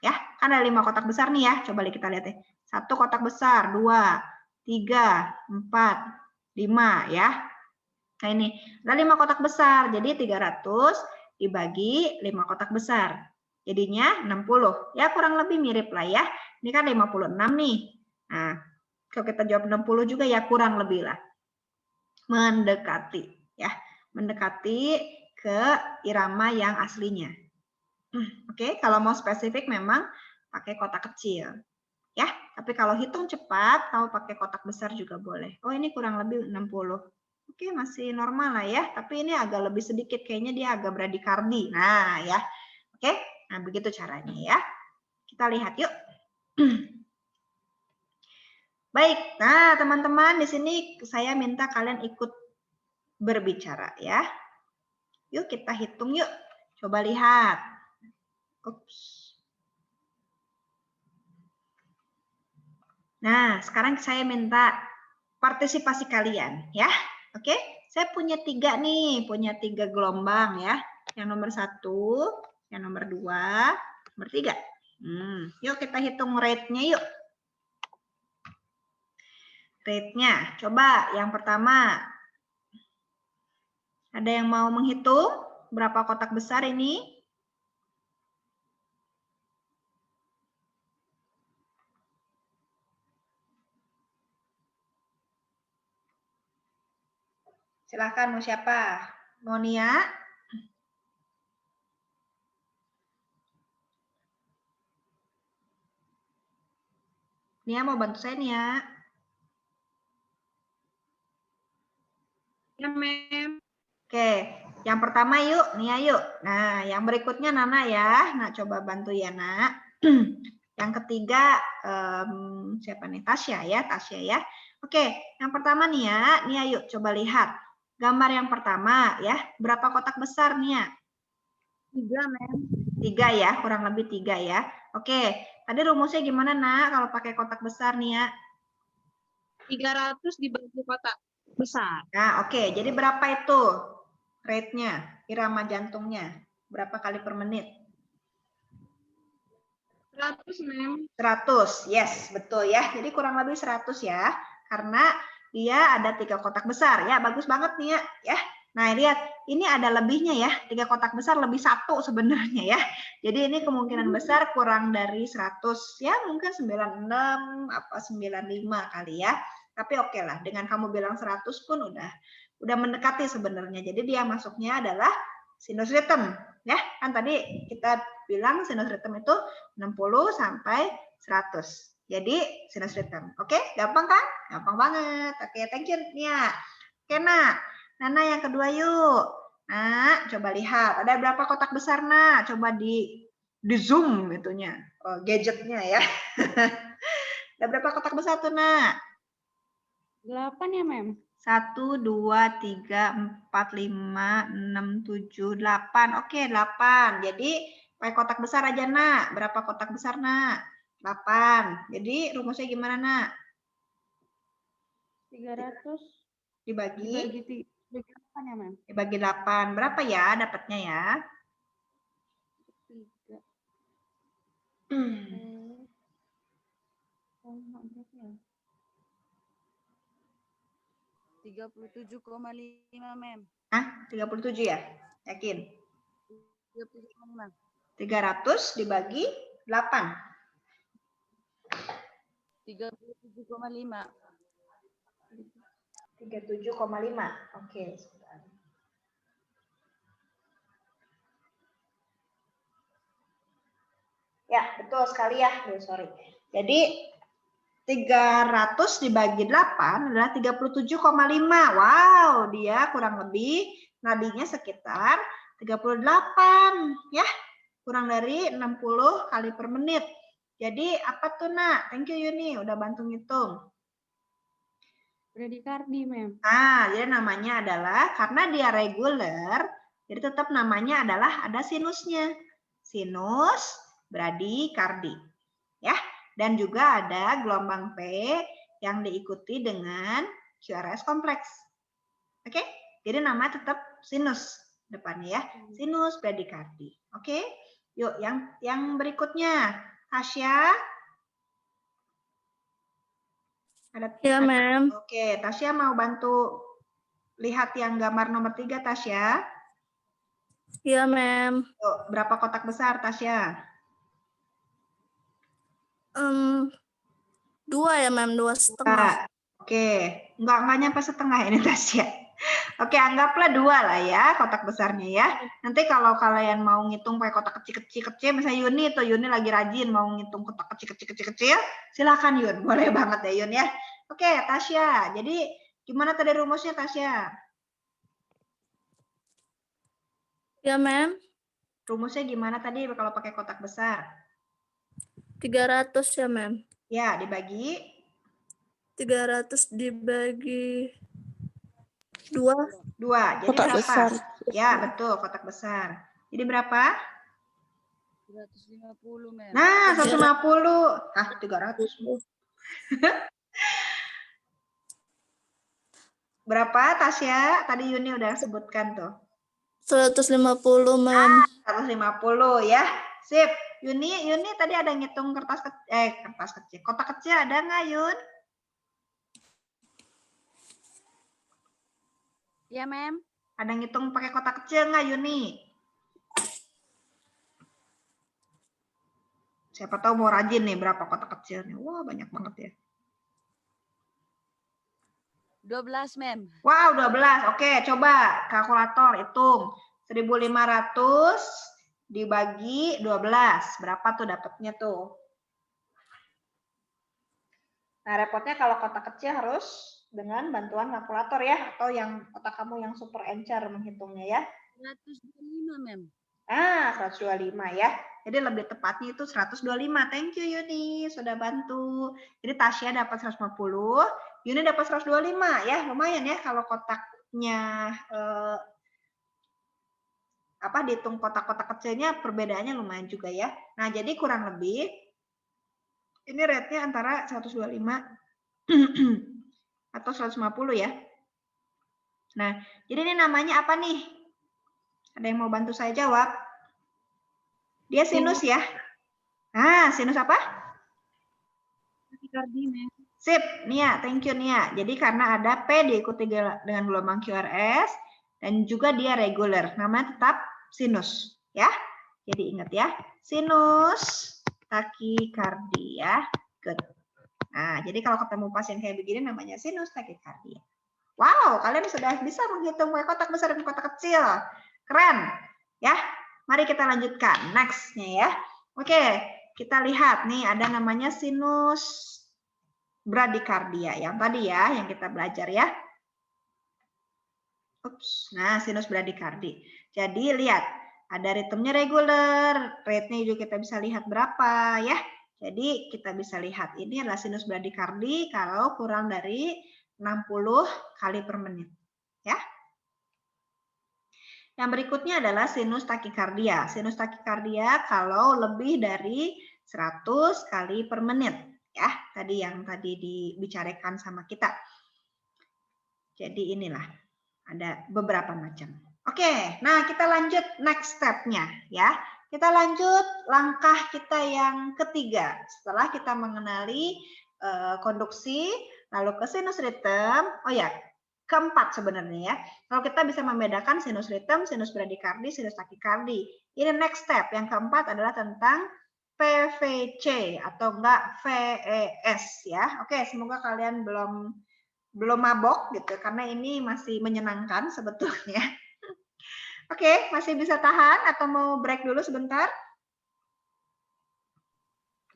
Ya, kan ada 5 kotak besar nih ya. Coba kita lihat ya. 1 kotak besar, 2, 3, 4, 5 ya. Nah ini, ada 5 kotak besar. Jadi 300 dibagi 5 kotak besar. Jadinya 60. Ya kurang lebih mirip lah ya. Ini kan 56 nih. Nah, kalau kita jawab 60 juga ya kurang lebih lah. Mendekati ya. Mendekati ke irama yang aslinya. Oke, kalau mau spesifik memang pakai kotak kecil. Ya, tapi kalau hitung cepat, tahu pakai kotak besar juga boleh. Oh, ini kurang lebih 60. Oke, masih normal lah ya, tapi ini agak lebih sedikit. Kayaknya dia agak bradikardi. Nah, ya. Oke, nah begitu caranya ya. Kita lihat yuk. Baik, nah teman-teman di sini saya minta kalian ikut berbicara ya. Yuk kita hitung yuk. Coba lihat. Ups. Nah, sekarang saya minta partisipasi kalian ya. Oke, saya punya 3 nih, punya 3 gelombang ya. Yang nomor 1, yang nomor 2, nomor 3. Yuk kita hitung rate-nya yuk. Rate-nya, coba yang pertama. Ada yang mau menghitung berapa kotak besar ini? Silahkan, mau siapa? Mau Nia? Nia mau bantu saya, Nia?
Ya, Mem.
Oke, yang pertama yuk, Nia yuk. Nah, yang berikutnya Nana ya. Nah, coba bantu ya, Nak. Yang ketiga, siapa nih? Tasya ya, Tasya ya. Oke, yang pertama Nia, Nia yuk coba lihat. Gambar yang pertama ya, berapa kotak besar Nia?
3, Mem.
3 ya, kurang lebih 3 ya. Oke, tadi rumusnya gimana Nak kalau pakai kotak besar Nia?
300 dibagi kotak besar.
Nah, oke. Jadi berapa itu rate-nya, irama jantungnya? Berapa kali per menit?
100, Mem.
100, yes, betul ya. Jadi kurang lebih 100 ya. Karena dia ada 3 kotak besar ya. Bagus banget nih ya. Nah, lihat. Ini ada lebihnya ya. 3 kotak besar lebih 1 sebenarnya ya. Jadi ini kemungkinan besar kurang dari 100. Ya, mungkin 96 apa 95 kali ya. Tapi oke lah. Dengan kamu bilang 100 pun udah mendekati sebenarnya. Jadi dia masuknya adalah sinus rhythm ya. Kan tadi kita bilang sinus rhythm itu 60 sampai 100. Jadi sinus rhythm. Oke, gampang kan? Gampang banget. Oke, thank you Nia. Oke, Nak. Nana yang kedua yuk. Nah, coba lihat. Ada berapa kotak besar, Nak? Coba di zoom itunya. Oh, gadgetnya ya. Ada berapa kotak besar tuh, Nak?
8 ya, Mem.
1, 2, 3, 4, 5, 6, 7, 8. Oke, 8. Jadi pakai kotak besar aja, Nak. Berapa kotak besar, Nak? 8. Jadi rumusnya gimana, Nak?
300
Dibagi
8 ya, Mem.
dibagi 8. Berapa ya dapatnya ya?
3. Oh, berapa ya?
37,5 mem.
Ah, 37 ya? Yakin?
37,5.
300 dibagi 8.
37,5.
37,5. Oke, sebentar. Ya, betul sekali ya. Sorry. Jadi 300 dibagi 8 adalah 37,5. Wow, dia kurang lebih nadinya sekitar 38 ya. Kurang dari 60 kali per menit. Jadi apa tuh, Nak? Thank you Yuni udah bantu ngitung.
Bradikardi, Mem.
Nah, jadi namanya adalah karena dia reguler, jadi tetap namanya adalah ada sinusnya. Sinus bradikardi. Ya. Dan juga ada gelombang P yang diikuti dengan QRS kompleks. Oke? Jadi namanya tetap sinus depannya ya. Sinus bradikardi. Oke? Yuk, yang berikutnya. Tasya.
Ya, Mem.
Oke, Tasya mau bantu lihat yang gambar nomor 3, Tasya.
Ya, Mem.
Yuk, berapa kotak besar, Tasya?
2 ya, Mem. 2,5.
Oke, nggak nyampe setengah ini, Tasya. Oke, anggaplah 2 lah ya kotak besarnya ya. Nanti kalau kalian mau ngitung pakai kotak kecil-kecil, misalnya Yuni lagi rajin mau ngitung kotak kecil-kecil, silakan Yun, boleh banget ya Yun ya. Oke, Tasya. Jadi gimana tadi rumusnya, Tasya?
Ya, Mem.
Rumusnya gimana tadi kalau pakai kotak besar?
300 ya, Mem.
Ya, dibagi
300 dibagi 2.
2. Jadi
Kotak
berapa?
besar.
Ya, betul, kotak besar. Jadi berapa?
150, mem.
Nah, 150. Ah, 300. Berapa, Tasya? Tadi Yuni udah sebutkan tuh.
150, Mem.
150 ya. Sip. Yuni tadi ada ngitung kertas kecil. Kotak kecil ada nggak, Yun?
Ya, mem.
Ada ngitung pakai kotak kecil nggak, Yuni? Siapa tahu mau rajin nih berapa kotak kecilnya. Wah, banyak banget ya.
12, mem.
Wow, 12. Oke, coba kalkulator hitung. 1.500 dibagi 12. Berapa tuh dapatnya tuh? Nah, repotnya kalau kotak kecil harus dengan bantuan kalkulator ya, atau yang otak kamu yang super encer menghitungnya ya.
125, mem.
Ah, 125 ya. Jadi lebih tepatnya itu 125. Thank you Yuni, sudah bantu. Jadi Tasya dapat 150, Yuni dapat 125 ya. Lumayan ya kalau kotaknya dihitung kotak-kotak kecilnya perbedaannya lumayan juga ya. Nah, jadi kurang lebih ini rate-nya antara 125 atau 150 ya. Nah, jadi ini namanya apa nih? Ada yang mau bantu saya jawab? Dia sinus ya? Ah, sinus apa?
Bradikardi, Mem.
Sip, Nia, thank you Nia. Jadi karena ada P diikuti dengan gelombang QRS dan juga dia reguler, namanya tetap sinus ya. Jadi ingat ya, sinus takikardia. Good. Nah, jadi kalau ketemu pasien kayak begini namanya sinus takikardia. Wow, kalian sudah bisa menghitung kotak besar dan kotak kecil. Keren. Ya, mari kita lanjutkan. Next-nya ya. Oke, kita lihat nih ada namanya sinus bradikardia. Yang tadi ya, yang kita belajar ya. Ups, nah sinus bradikardi. Jadi lihat, ada ritmenya reguler, rate-nya juga kita bisa lihat berapa ya. Jadi kita bisa lihat ini adalah sinus bradikardi kalau kurang dari 60 kali per menit. Ya. Yang berikutnya adalah sinus takikardia. Sinus takikardia kalau lebih dari 100 kali per menit. Ya, tadi yang tadi dibicarakan sama kita. Jadi inilah, ada beberapa macam. Oke, nah kita lanjut next step-nya ya. Kita lanjut langkah kita yang ketiga. Setelah kita mengenali konduksi, lalu ke sinus ritm, keempat sebenarnya ya. Kalau kita bisa membedakan sinus ritem, sinus bradikardi, sinus takikardi. Ini next step. Yang keempat adalah tentang PVC atau enggak VES ya. Oke, semoga kalian belum mabok gitu karena ini masih menyenangkan sebetulnya. Oke, masih bisa tahan atau mau break dulu sebentar?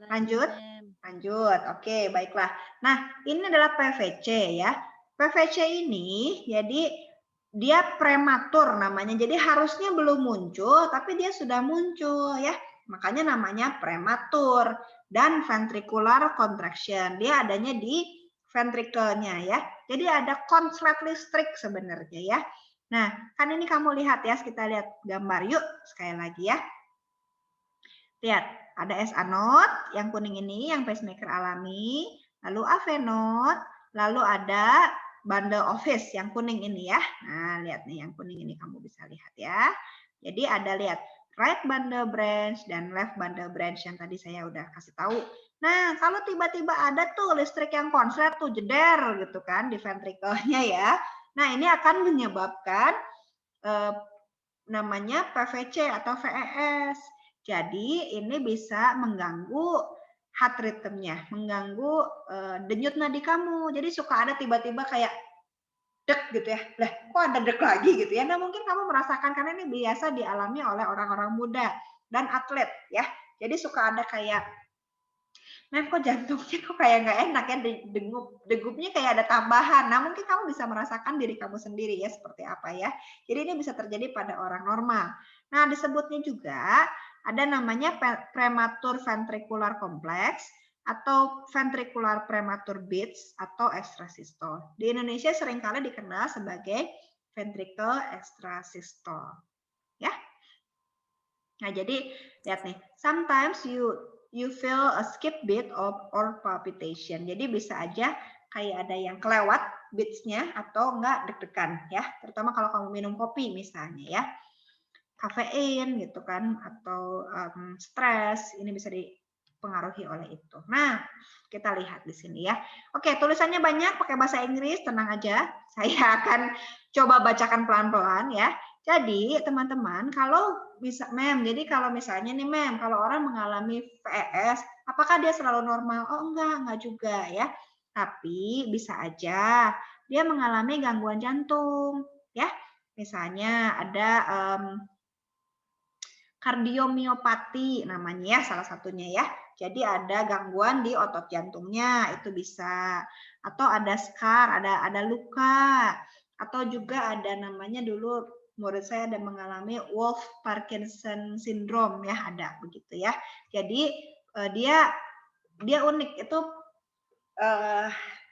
Lanjut? Lanjut. Oke, baiklah. Nah, ini adalah PVC ya. PVC ini jadi dia prematur namanya. Jadi harusnya belum muncul tapi dia sudah muncul ya. Makanya namanya prematur dan ventricular contraction. Dia adanya di ventricle-nya ya. Jadi ada konslet listrik sebenarnya ya. Nah, kan ini kamu lihat ya, kita lihat gambar yuk sekali lagi ya. Lihat, ada SA node yang kuning ini yang pacemaker alami, lalu AV node, lalu ada bundle of His yang kuning ini ya. Nah, lihat nih yang kuning ini kamu bisa lihat ya. Jadi ada lihat right bundle branch dan left bundle branch yang tadi saya udah kasih tahu. Nah, kalau tiba-tiba ada tuh listrik yang konslet tuh jeder gitu kan di ventricle-nya ya. Nah, ini akan menyebabkan namanya PVC atau VES. Jadi ini bisa mengganggu heart rhythm-nya, mengganggu denyut nadi kamu. Jadi suka ada tiba-tiba kayak dek gitu ya. Lah, kok ada dek lagi gitu ya. Nah, mungkin kamu merasakan karena ini biasa dialami oleh orang-orang muda dan atlet ya. Jadi suka ada kayak kok jantungnya kok kayak nggak enak ya, degupnya kayak ada tambahan. Nah, mungkin kamu bisa merasakan diri kamu sendiri ya seperti apa ya. Jadi ini bisa terjadi pada orang normal. Nah, disebutnya juga ada namanya prematur ventricular complex atau ventricular premature beats atau extrasystole. Di Indonesia seringkali dikenal sebagai ventricle extrasystole. Ya. Nah, jadi lihat nih, sometimes you feel a skip beat or palpitation. Jadi bisa aja kayak ada yang kelewat beats-nya atau enggak deg-degan ya. Terutama kalau kamu minum kopi misalnya ya. Kafein gitu kan atau stres ini bisa dipengaruhi oleh itu. Nah, kita lihat di sini ya. Oke, tulisannya banyak pakai bahasa Inggris, tenang aja. Saya akan coba bacakan pelan-pelan ya. Jadi, teman-teman, kalau bisa jadi kalau misalnya nih kalau orang mengalami VES, apakah dia selalu normal? Oh, enggak juga ya. Tapi bisa aja dia mengalami gangguan jantung ya. Misalnya ada kardiomiopati namanya ya salah satunya ya. Jadi ada gangguan di otot jantungnya itu bisa, atau ada scar, ada luka, atau juga ada namanya dulu murid saya ada mengalami Wolff Parkinson syndrome ya, ada begitu ya. Jadi dia unik itu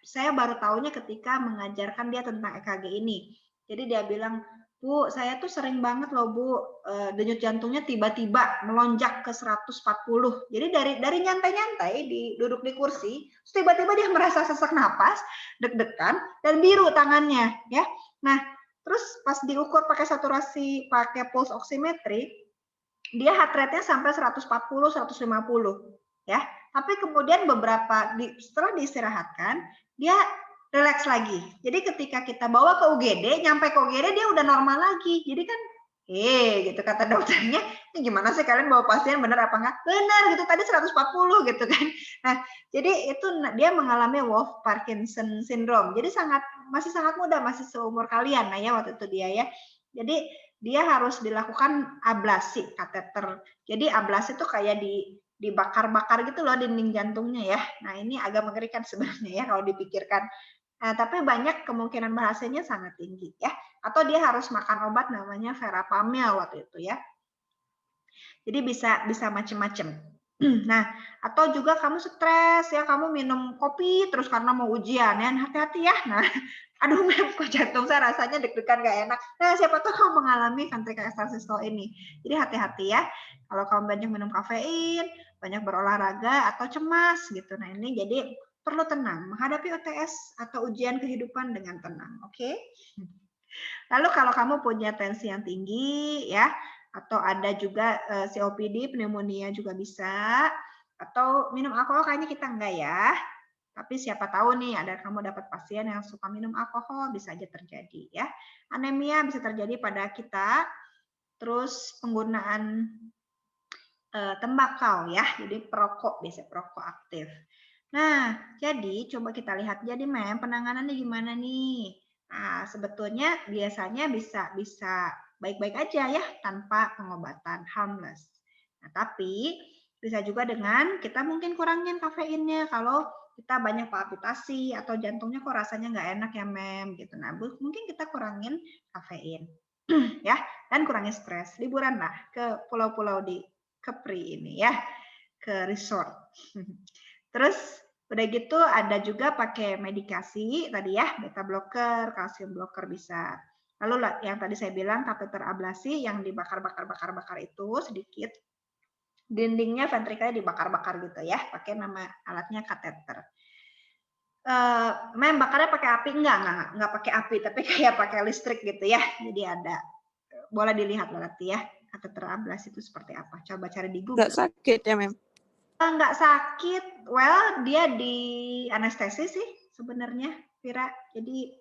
saya baru tahunya ketika mengajarkan dia tentang EKG ini. Jadi dia bilang, Bu, saya tuh sering banget loh Bu, denyut jantungnya tiba-tiba melonjak ke 140. Jadi dari nyantai-nyantai duduk di kursi, tiba-tiba dia merasa sesak napas, deg-degan dan biru tangannya, ya. Nah, terus pas diukur pakai saturasi, pakai pulse oximetry, dia heart rate-nya sampai 140, 150, ya. Tapi kemudian setelah diistirahatkan, dia relax lagi. Jadi ketika kita bawa ke UGD, nyampe ke UGD dia udah normal lagi. Jadi kan, gitu kata dokternya, ini gimana sih kalian bawa pasien benar apa enggak? Benar gitu, tadi 140 gitu kan. Nah, jadi itu dia mengalami Wolff Parkinson syndrome. Jadi masih sangat muda, masih seumur kalian nah ya waktu itu dia ya. Jadi dia harus dilakukan ablasi kateter. Jadi ablasi itu kayak dibakar-bakar gitu loh dinding jantungnya ya. Nah, ini agak mengerikan sebenarnya ya kalau dipikirkan. Nah, tapi banyak kemungkinan berhasilnya sangat tinggi ya. Atau dia harus makan obat namanya verapamil waktu itu ya. Jadi bisa macam-macam. Nah, atau juga kamu stres ya, kamu minum kopi terus karena mau ujian ya, hati-hati ya. Nah, aduh kok jantung saya rasanya deg-degan gak enak. Nah, siapa tahu kamu mengalami ventricular extrasystole ini. Jadi hati-hati ya. Kalau kamu banyak minum kafein, banyak berolahraga atau cemas gitu. Nah, ini jadi perlu tenang, menghadapi UTS atau ujian kehidupan dengan tenang, oke? Lalu kalau kamu punya tensi yang tinggi ya, atau ada juga COPD, pneumonia juga bisa, atau minum alkohol kayaknya kita enggak ya. Tapi siapa tahu nih ada kamu dapat pasien yang suka minum alkohol, bisa aja terjadi ya. Anemia bisa terjadi pada kita. Terus penggunaan tembakau ya, jadi perokok, biasanya perokok aktif. Nah, jadi coba kita lihat jadi mem penanganannya gimana nih? Nah, sebetulnya biasanya bisa baik-baik aja ya tanpa pengobatan, harmless. Nah, tapi bisa juga dengan kita mungkin kurangin kafeinnya kalau kita banyak palpitasi atau jantungnya kok rasanya nggak enak ya mem gitu. Nah, mungkin kita kurangin kafein ya, dan kurangin stres. Liburan lah ke pulau-pulau di Kepri ini ya, ke resort. Terus udah gitu ada juga pakai medikasi tadi ya, beta blocker, kalsium blocker bisa. Lalu yang tadi saya bilang kateter ablasi yang dibakar-bakar itu sedikit. Dindingnya ventrikelnya dibakar-bakar gitu ya, pakai nama alatnya kateter. Mem bakarnya pakai api enggak pakai api, tapi kayak pakai listrik gitu ya. Jadi ada boleh dilihat berarti ya kateter ablasi itu seperti apa. Coba cari di Google.
Nggak sakit ya, Mem?
Nggak sakit. Well, dia di anestesi sih sebenarnya, Vira. Jadi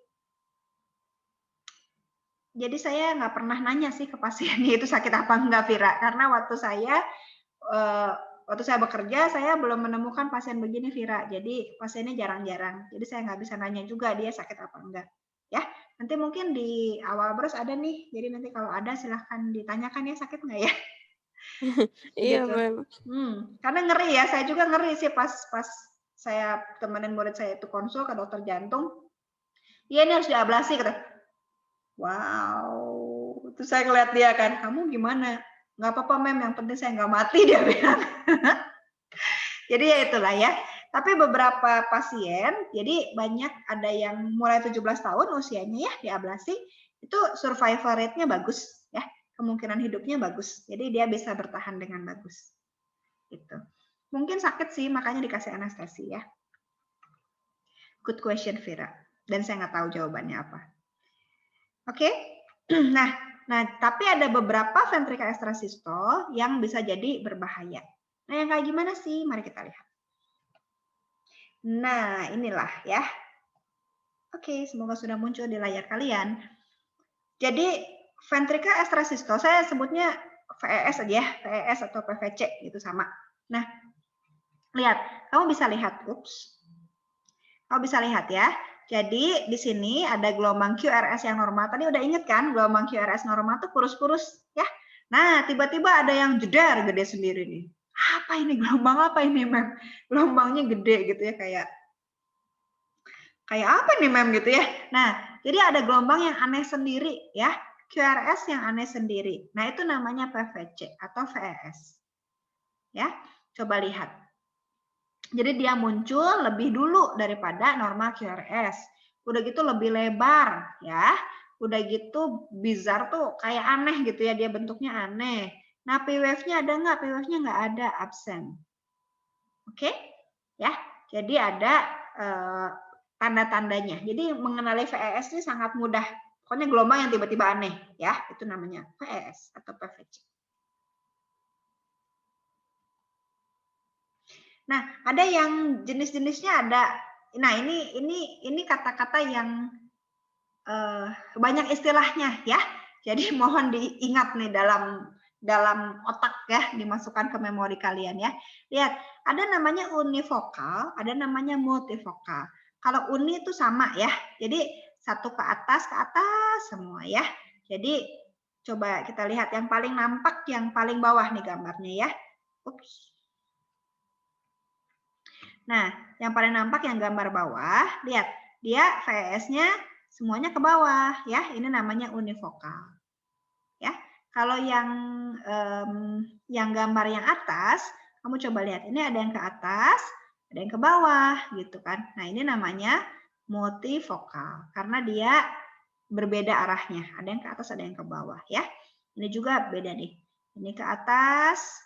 saya nggak pernah nanya sih ke pasiennya itu sakit apa enggak, Vira. Karena waktu saya bekerja, saya belum menemukan pasien begini, Vira. Jadi pasiennya jarang-jarang. Jadi saya nggak bisa nanya juga dia sakit apa enggak. Ya, nanti mungkin di awal Bros ada nih. Jadi nanti kalau ada silahkan ditanyakan ya sakit nggak ya.
Iya,
Gitu.
Mem.
Karena ngeri ya, saya juga ngeri sih pas saya temenin murid saya itu konsul ke dokter jantung. Iya ini harus diablasi kata. Wow, terus saya ngeliat dia kan, kamu gimana? Nggak apa-apa mem, yang penting saya nggak mati dia bilang. Jadi ya itulah ya. Tapi beberapa pasien, jadi banyak ada yang mulai 17 tahun usianya ya diablasi, itu survival rate-nya bagus ya, kemungkinan hidupnya bagus. Jadi dia bisa bertahan dengan bagus. Gitu. Mungkin sakit sih, makanya dikasih anestesi ya. Good question, Vira. Dan saya nggak tahu jawabannya apa. Oke? Nah, tapi ada beberapa ventrikel extrasystole yang bisa jadi berbahaya. Nah, yang kayak gimana sih? Mari kita lihat. Nah, inilah ya. Oke, semoga sudah muncul di layar kalian. Jadi, ventrikel extrasystole, saya sebutnya VES aja ya, VES atau PVC, itu sama. Nah, lihat, kamu bisa lihat, kamu bisa lihat ya. Jadi, di sini ada gelombang QRS yang normal. Tadi udah inget kan, gelombang QRS normal tuh kurus-kurus ya. Nah, tiba-tiba ada yang jedar, gede sendiri nih. Apa ini gelombang apa ini mem? Gelombangnya gede gitu ya kayak apa nih mem gitu ya. Nah, jadi ada gelombang yang aneh sendiri ya, QRS yang aneh sendiri. Nah, itu namanya PVC atau VES. Ya, coba lihat. Jadi dia muncul lebih dulu daripada normal QRS. Udah gitu lebih lebar ya. Udah gitu bizarre tuh kayak aneh gitu ya, dia bentuknya aneh. Nah, P-wave-nya ada nggak? P-wave-nya nggak ada, absen. Oke? Ya, jadi ada tanda-tandanya. Jadi mengenali VES ini sangat mudah. Pokoknya gelombang yang tiba-tiba aneh, ya, itu namanya VES atau PVC. Nah, ada yang jenis-jenisnya ada. Nah, ini kata-kata yang banyak istilahnya ya. Jadi mohon diingat nih dalam otak ya, dimasukkan ke memori kalian ya. Lihat, ada namanya univokal, ada namanya multivokal. Kalau uni itu sama ya. Jadi satu ke atas semua ya. Jadi coba kita lihat yang paling nampak yang paling bawah nih gambarnya ya. Ups. Nah, yang paling nampak yang gambar bawah, lihat, dia VES-nya semuanya ke bawah, ya. Ini namanya univokal. Ya. Kalau yang gambar yang atas, kamu coba lihat, ini ada yang ke atas, ada yang ke bawah, gitu kan. Nah, ini namanya multivokal, karena dia berbeda arahnya. Ada yang ke atas, ada yang ke bawah, ya. Ini juga beda nih. Ini ke atas,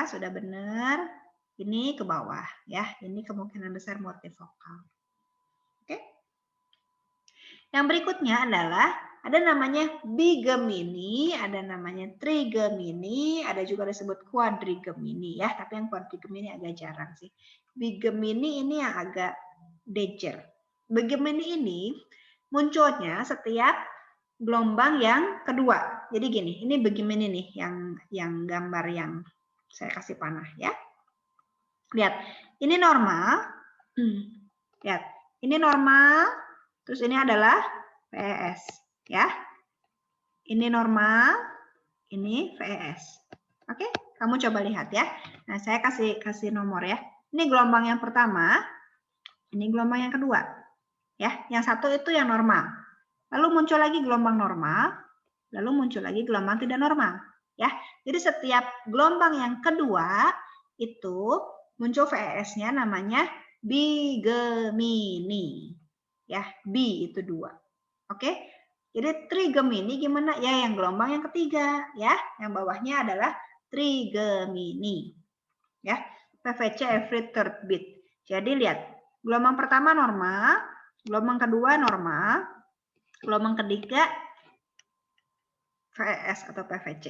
sudah benar. Ini ke bawah, ya. Ini kemungkinan besar multivokal. Oke. Yang berikutnya adalah Ada namanya bigemini, ada namanya trigemini, ada juga disebut quadrigemini ya, tapi yang quadrigemini agak jarang sih. Bigemini ini yang agak danger. Bigemini ini munculnya setiap gelombang yang kedua. Jadi gini, ini bigemini nih yang gambar yang saya kasih panah ya. Lihat, ini normal. Lihat, ini normal, terus ini adalah VES ya. Ini normal, ini VES. Oke, kamu coba lihat ya. Nah, saya kasih nomor ya. Ini gelombang yang pertama, ini gelombang yang kedua. Ya, yang satu itu yang normal. Lalu muncul lagi gelombang normal, lalu muncul lagi gelombang tidak normal, ya. Jadi setiap gelombang yang kedua itu muncul VES-nya namanya bigemini. Ya, bi itu 2. Oke? Jadi trigemini gimana? Ya, yang gelombang yang ketiga, ya. Yang bawahnya adalah trigemini. Ya, PVC every third beat. Jadi lihat, gelombang pertama normal, gelombang kedua normal, gelombang ketiga VES atau PVC.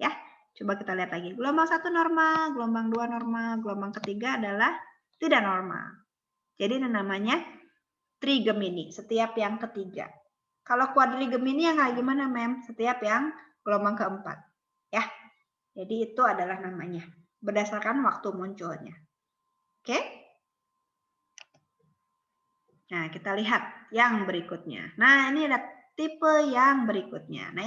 Ya, coba kita lihat lagi. Gelombang 1 normal, gelombang 2 normal, gelombang ketiga adalah tidak normal. Jadi ini namanya trigemini, setiap yang ketiga. Kalau quadrigemini yang kayak gimana, Mem? Setiap yang gelombang keempat. Ya. Jadi itu adalah namanya berdasarkan waktu munculnya. Oke? Nah, kita lihat yang berikutnya. Nah, ini ada tipe yang berikutnya. Nah,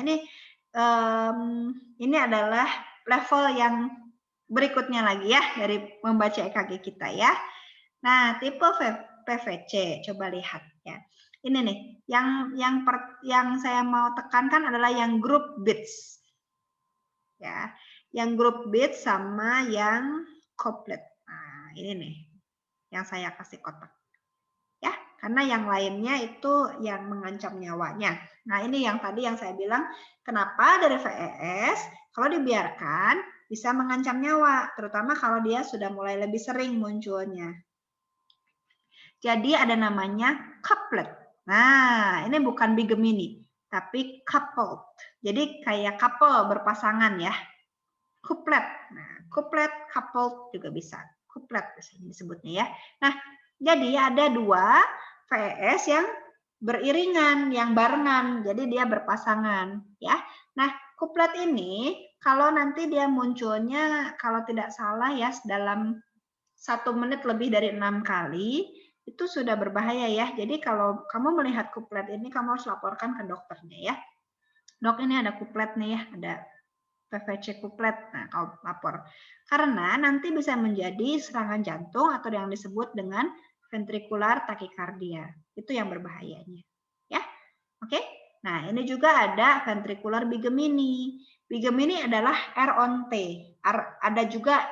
ini adalah level yang berikutnya lagi ya dari membaca EKG kita ya. Nah, tipe PVC, coba lihat ya. Ini nih, yang saya mau tekankan adalah yang group beats. Ya, yang group beats sama yang couplet. Nah, ini nih yang saya kasih kotak. Ya, karena yang lainnya itu yang mengancam nyawanya. Nah, ini yang tadi yang saya bilang, kenapa dari VES kalau dibiarkan bisa mengancam nyawa, terutama kalau dia sudah mulai lebih sering munculnya. Jadi ada namanya couplet. Nah, ini bukan bigemini, tapi coupled. Jadi kayak couple berpasangan ya. Couplet. Nah, couplet, coupled juga bisa. Couplet disebutnya ya. Nah, jadi ada 2 VES yang beriringan, yang barengan. Jadi dia berpasangan ya. Nah, couplet ini kalau nanti dia munculnya kalau tidak salah ya dalam 1 menit lebih dari 6 kali, itu sudah berbahaya ya. Jadi kalau kamu melihat couplet ini, kamu harus laporkan ke dokternya ya. Dok, ini ada couplet nih ya, ada PVC couplet. Nah, kau lapor. Karena nanti bisa menjadi serangan jantung atau yang disebut dengan ventricular tachycardia. Itu yang berbahayanya. Ya. Oke? Nah, ini juga ada ventricular bigemini. Bigemini adalah R on T. Ada juga,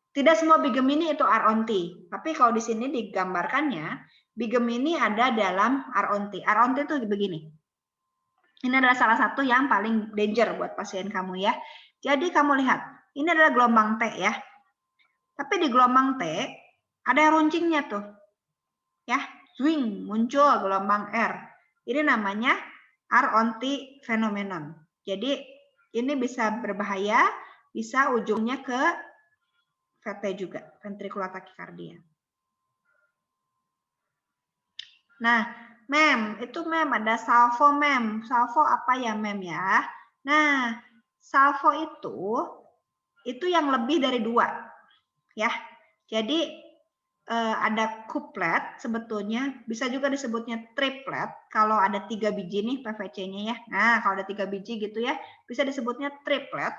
tidak semua bigemini itu R on T. Tapi kalau di sini digambarkannya, bigemini ada dalam R on T. R on T itu begini. Ini adalah salah satu yang paling danger buat pasien kamu ya. Jadi kamu lihat, ini adalah gelombang T ya. Tapi di gelombang T ada yang runcingnya tuh. Ya, swing, muncul gelombang R. Ini namanya R on T phenomenon. Jadi ini bisa berbahaya, bisa ujungnya ke VT juga, ventricular tachycardia. Nah, Mem, itu Mem ada salvo Mem. Salvo apa ya Mem ya? Nah, salvo itu yang lebih dari 2. Ya. Jadi ada couplet sebetulnya, bisa juga disebutnya triplet kalau ada 3 biji nih PVC-nya ya. Nah, kalau ada 3 biji gitu ya, bisa disebutnya triplet.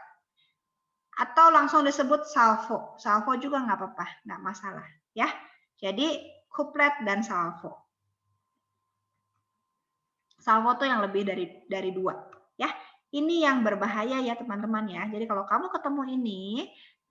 Atau langsung disebut salvo. Salvo juga nggak apa-apa, nggak masalah. Ya. Jadi couplet dan salvo. Salvo itu yang lebih dari 2. Ya. Ini yang berbahaya ya teman-teman ya. Jadi kalau kamu ketemu ini,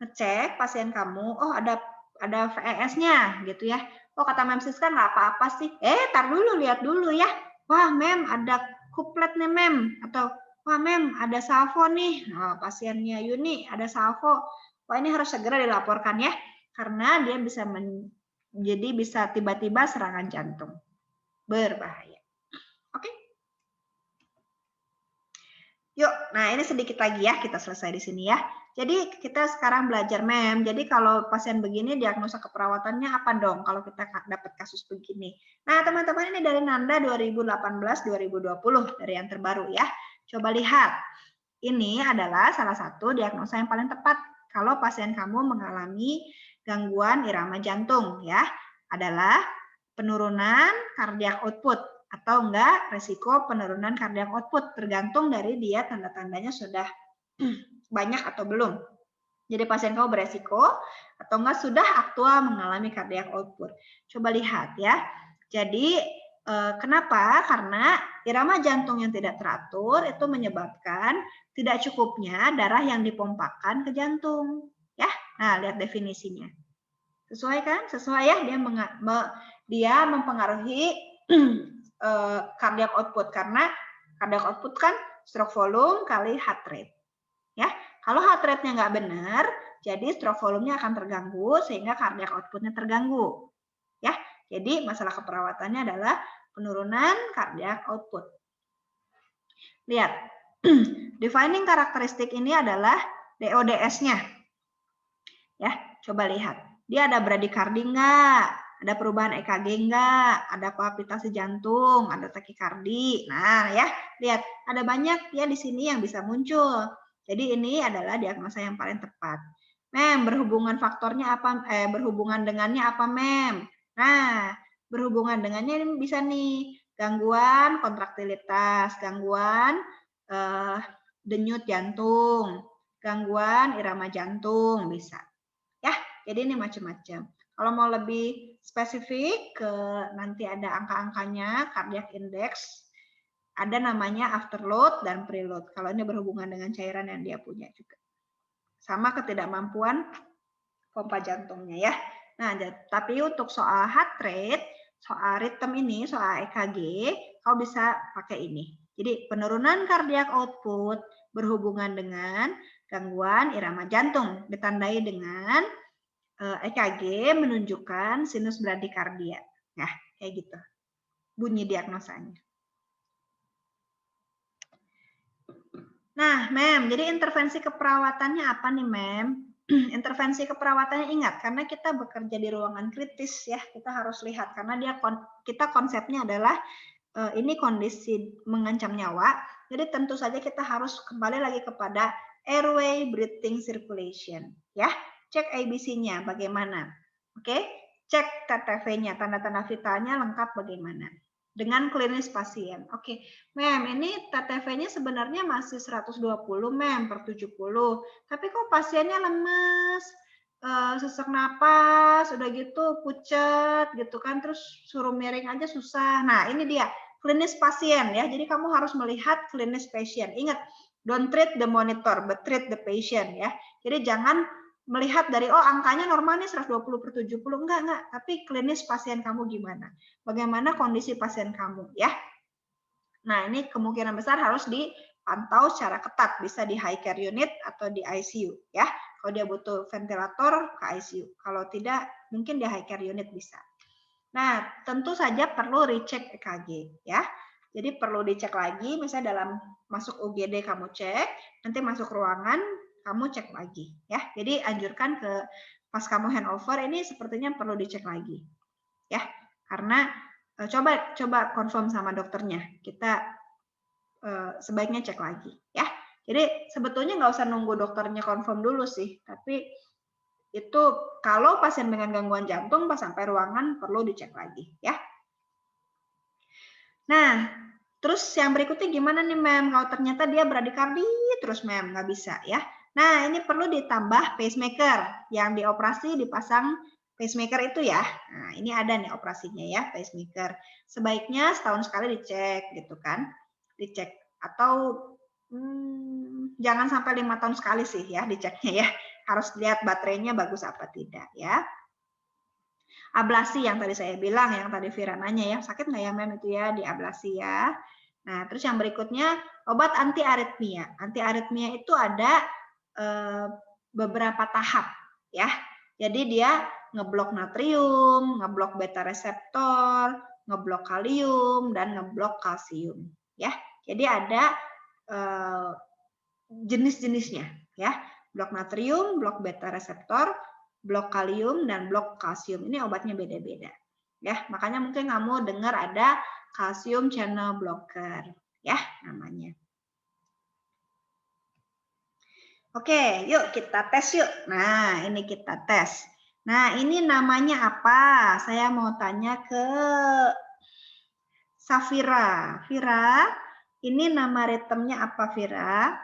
ngecek pasien kamu, oh ada VES-nya gitu ya. Oh kata Mem Siska nggak apa-apa sih. Tar dulu, lihat dulu ya. Wah Mem ada couplet nih Mem. Atau wah Mem ada salvo nih. Nah, pasiennya Yuni ada salvo. Wah ini harus segera dilaporkan ya. Karena dia bisa jadi bisa tiba-tiba serangan jantung. Berbahaya. Oke. Nah, ini sedikit lagi ya, kita selesai di sini ya. Jadi kita sekarang belajar mem. Jadi kalau pasien begini diagnosa keperawatannya apa dong kalau kita dapat kasus begini. Nah, teman-teman ini dari Nanda 2018-2020 dari yang terbaru ya. Coba lihat. Ini adalah salah satu diagnosa yang paling tepat kalau pasien kamu mengalami gangguan irama jantung ya. Adalah penurunan cardiac output atau enggak resiko penurunan cardiac output tergantung dari dia tanda-tandanya sudah banyak atau belum. Jadi pasien kamu beresiko atau enggak sudah aktual mengalami cardiac output. Coba lihat ya. Jadi kenapa? Karena irama jantung yang tidak teratur itu menyebabkan tidak cukupnya darah yang dipompakan ke jantung. Ya, nah lihat definisinya. Sesuai kan? Sesuai ya, dia mempengaruhi cardiac output karena cardiac output kan stroke volume kali heart rate. Ya, kalau heart rate-nya nggak benar, jadi stroke volume-nya akan terganggu sehingga cardiac output-nya terganggu. Ya, jadi masalah keperawatannya adalah penurunan cardiac output. Lihat, defining karakteristik ini adalah DODS-nya. Ya, coba lihat. Dia ada bradikardi nggak? Ada perubahan EKG nggak? Ada palpitasi jantung? Ada takikardi? Nah, ya, lihat. Ada banyak ya di sini yang bisa muncul. Jadi ini adalah diagnosa yang paling tepat. Mem, berhubungan faktornya apa? Berhubungan dengannya apa, Mem? Nah, berhubungan dengannya ini bisa nih gangguan kontraktilitas, gangguan denyut jantung, gangguan irama jantung bisa. Ya, jadi ini macam-macam. Kalau mau lebih spesifik ke nanti ada angka-angkanya, cardiac index. Ada namanya afterload dan preload. Kalau ini berhubungan dengan cairan yang dia punya juga. Sama ketidakmampuan pompa jantungnya ya. Nah, tapi untuk soal heart rate, soal ritme ini, soal EKG, kau bisa pakai ini. Jadi penurunan cardiac output berhubungan dengan gangguan irama jantung. Ditandai dengan EKG menunjukkan sinus bradikardia. Nah, kayak gitu. Bunyi diagnosanya. Nah, Mem, jadi intervensi keperawatannya apa nih, Mem? Intervensi keperawatannya ingat, karena kita bekerja di ruangan kritis ya, kita harus lihat karena kita konsepnya adalah ini kondisi mengancam nyawa. Jadi tentu saja kita harus kembali lagi kepada airway, breathing, circulation, ya. Cek ABC-nya bagaimana, oke? Cek TTV-nya, tanda-tanda vitalnya lengkap bagaimana. Dengan klinis pasien. Oke, Mem, ini TTV-nya sebenarnya masih 120 Mem per 70. Tapi kok pasiennya lemes, sesak napas, udah gitu pucet gitu kan, terus suruh miring aja susah. Nah, ini dia klinis pasien ya. Jadi kamu harus melihat klinis pasien. Ingat, don't treat the monitor, but treat the patient ya. Jadi jangan melihat dari angkanya normal nih 120 per 70, enggak, tapi klinis pasien kamu gimana? Bagaimana kondisi pasien kamu ya? Nah, ini kemungkinan besar harus dipantau secara ketat, bisa di high care unit atau di ICU ya. Kalau dia butuh ventilator ke ICU, kalau tidak mungkin di high care unit bisa. Nah, tentu saja perlu recheck EKG ya. Jadi perlu dicek lagi, misalnya dalam masuk UGD kamu cek, nanti masuk ruangan kamu cek lagi ya. Jadi anjurkan pas kamu handover ini sepertinya perlu dicek lagi ya, karena coba confirm sama dokternya, kita sebaiknya cek lagi ya. Jadi sebetulnya nggak usah nunggu dokternya confirm dulu sih, tapi itu kalau pasien dengan gangguan jantung pas sampai ruangan perlu dicek lagi ya. Nah, terus yang berikutnya gimana nih, Mem? Kalau ternyata dia bradikardi terus, Mem, nggak bisa ya. Nah, ini perlu ditambah pacemaker. Yang dioperasi dipasang pacemaker itu ya. Nah, ini ada nih operasinya ya, pacemaker. Sebaiknya setahun sekali dicek gitu kan. Dicek. Atau jangan sampai 5 tahun sekali sih ya diceknya ya. Harus lihat baterainya bagus apa tidak ya. Ablasi yang tadi saya bilang, yang tadi Vira nanya ya, sakit nggak ya, Mem, itu ya di ablasi ya. Nah, terus yang berikutnya obat anti aritmia. Anti aritmia itu ada beberapa tahap ya. Jadi dia ngeblok natrium, ngeblok beta reseptor, ngeblok kalium dan ngeblok kalsium ya. Jadi ada jenis-jenisnya ya. Blok natrium, blok beta reseptor, blok kalium, dan blok kalsium. Ini obatnya beda-beda. Ya, makanya mungkin kamu dengar ada kalsium channel blocker ya namanya. Oke, yuk kita tes yuk. Nah, ini kita tes. Nah, ini namanya apa? Saya mau tanya ke Safira. Vira, ini nama ritmenya apa, Vira?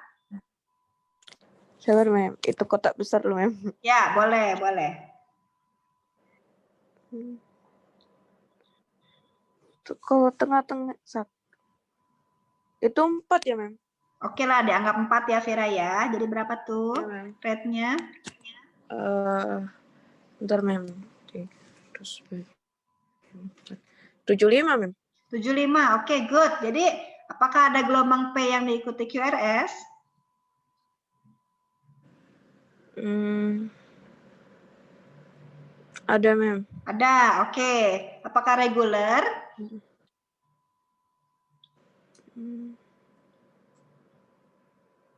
Sabar, Mem. Itu kotak besar loh, Mem.
Ya, boleh, boleh.
Itu kalau tengah-tengah itu 4 ya, Mem?
Oke lah, dianggap 4 ya, Vira ya. Jadi berapa tuh
Ya, Mem.
rate-nya?
Bentar, Mem. Terus 75, Mem.
75, oke, good. Jadi, apakah ada gelombang P yang diikuti QRS?
Ada, Mem.
Ada, oke. Apakah reguler?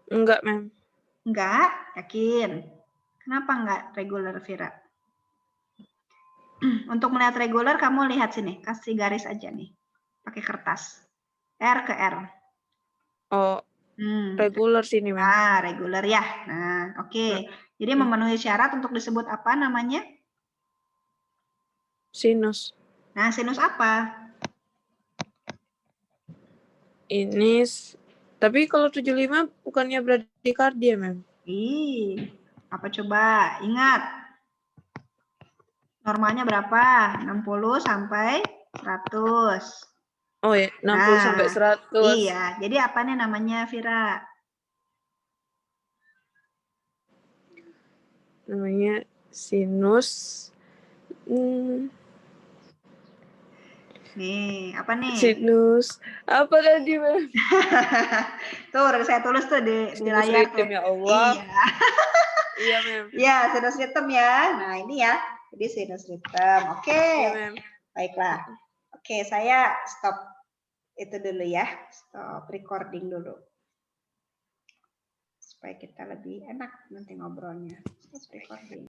Enggak, Mem.
Enggak, yakin. Kenapa enggak reguler, Vira? Untuk melihat reguler, kamu lihat sini. Kasih garis aja nih. Pakai kertas. R ke R.
Oh, reguler sini, Mem.
Nah, reguler ya. Nah, oke. Jadi memenuhi syarat untuk disebut apa namanya?
Sinus.
Nah, sinus apa?
Ini, tapi kalau 75 bukannya bradikardia, Mem?
Ih, apa coba? Ingat. Normanya berapa? 60 sampai 100.
Oh ya, 60 sampai 100.
Iya, jadi apa nih namanya, Vira?
Namanya sinus.
Nih, apa nih?
Sinus. Apa tadi, Mem?
Tuh, udah saya tulis tuh di
Sinus
layar tuh.
ritm, ya Allah.
Iya.
Iya, Mem.
Iya, sinus ritm ya. Nah, ini ya. Jadi sinus ritm. Oke.
Iya, Mem.
Baiklah. Oke, saya stop itu dulu ya. Stop recording dulu. Supaya kita lebih enak nanti ngobrolnya. Stop recording.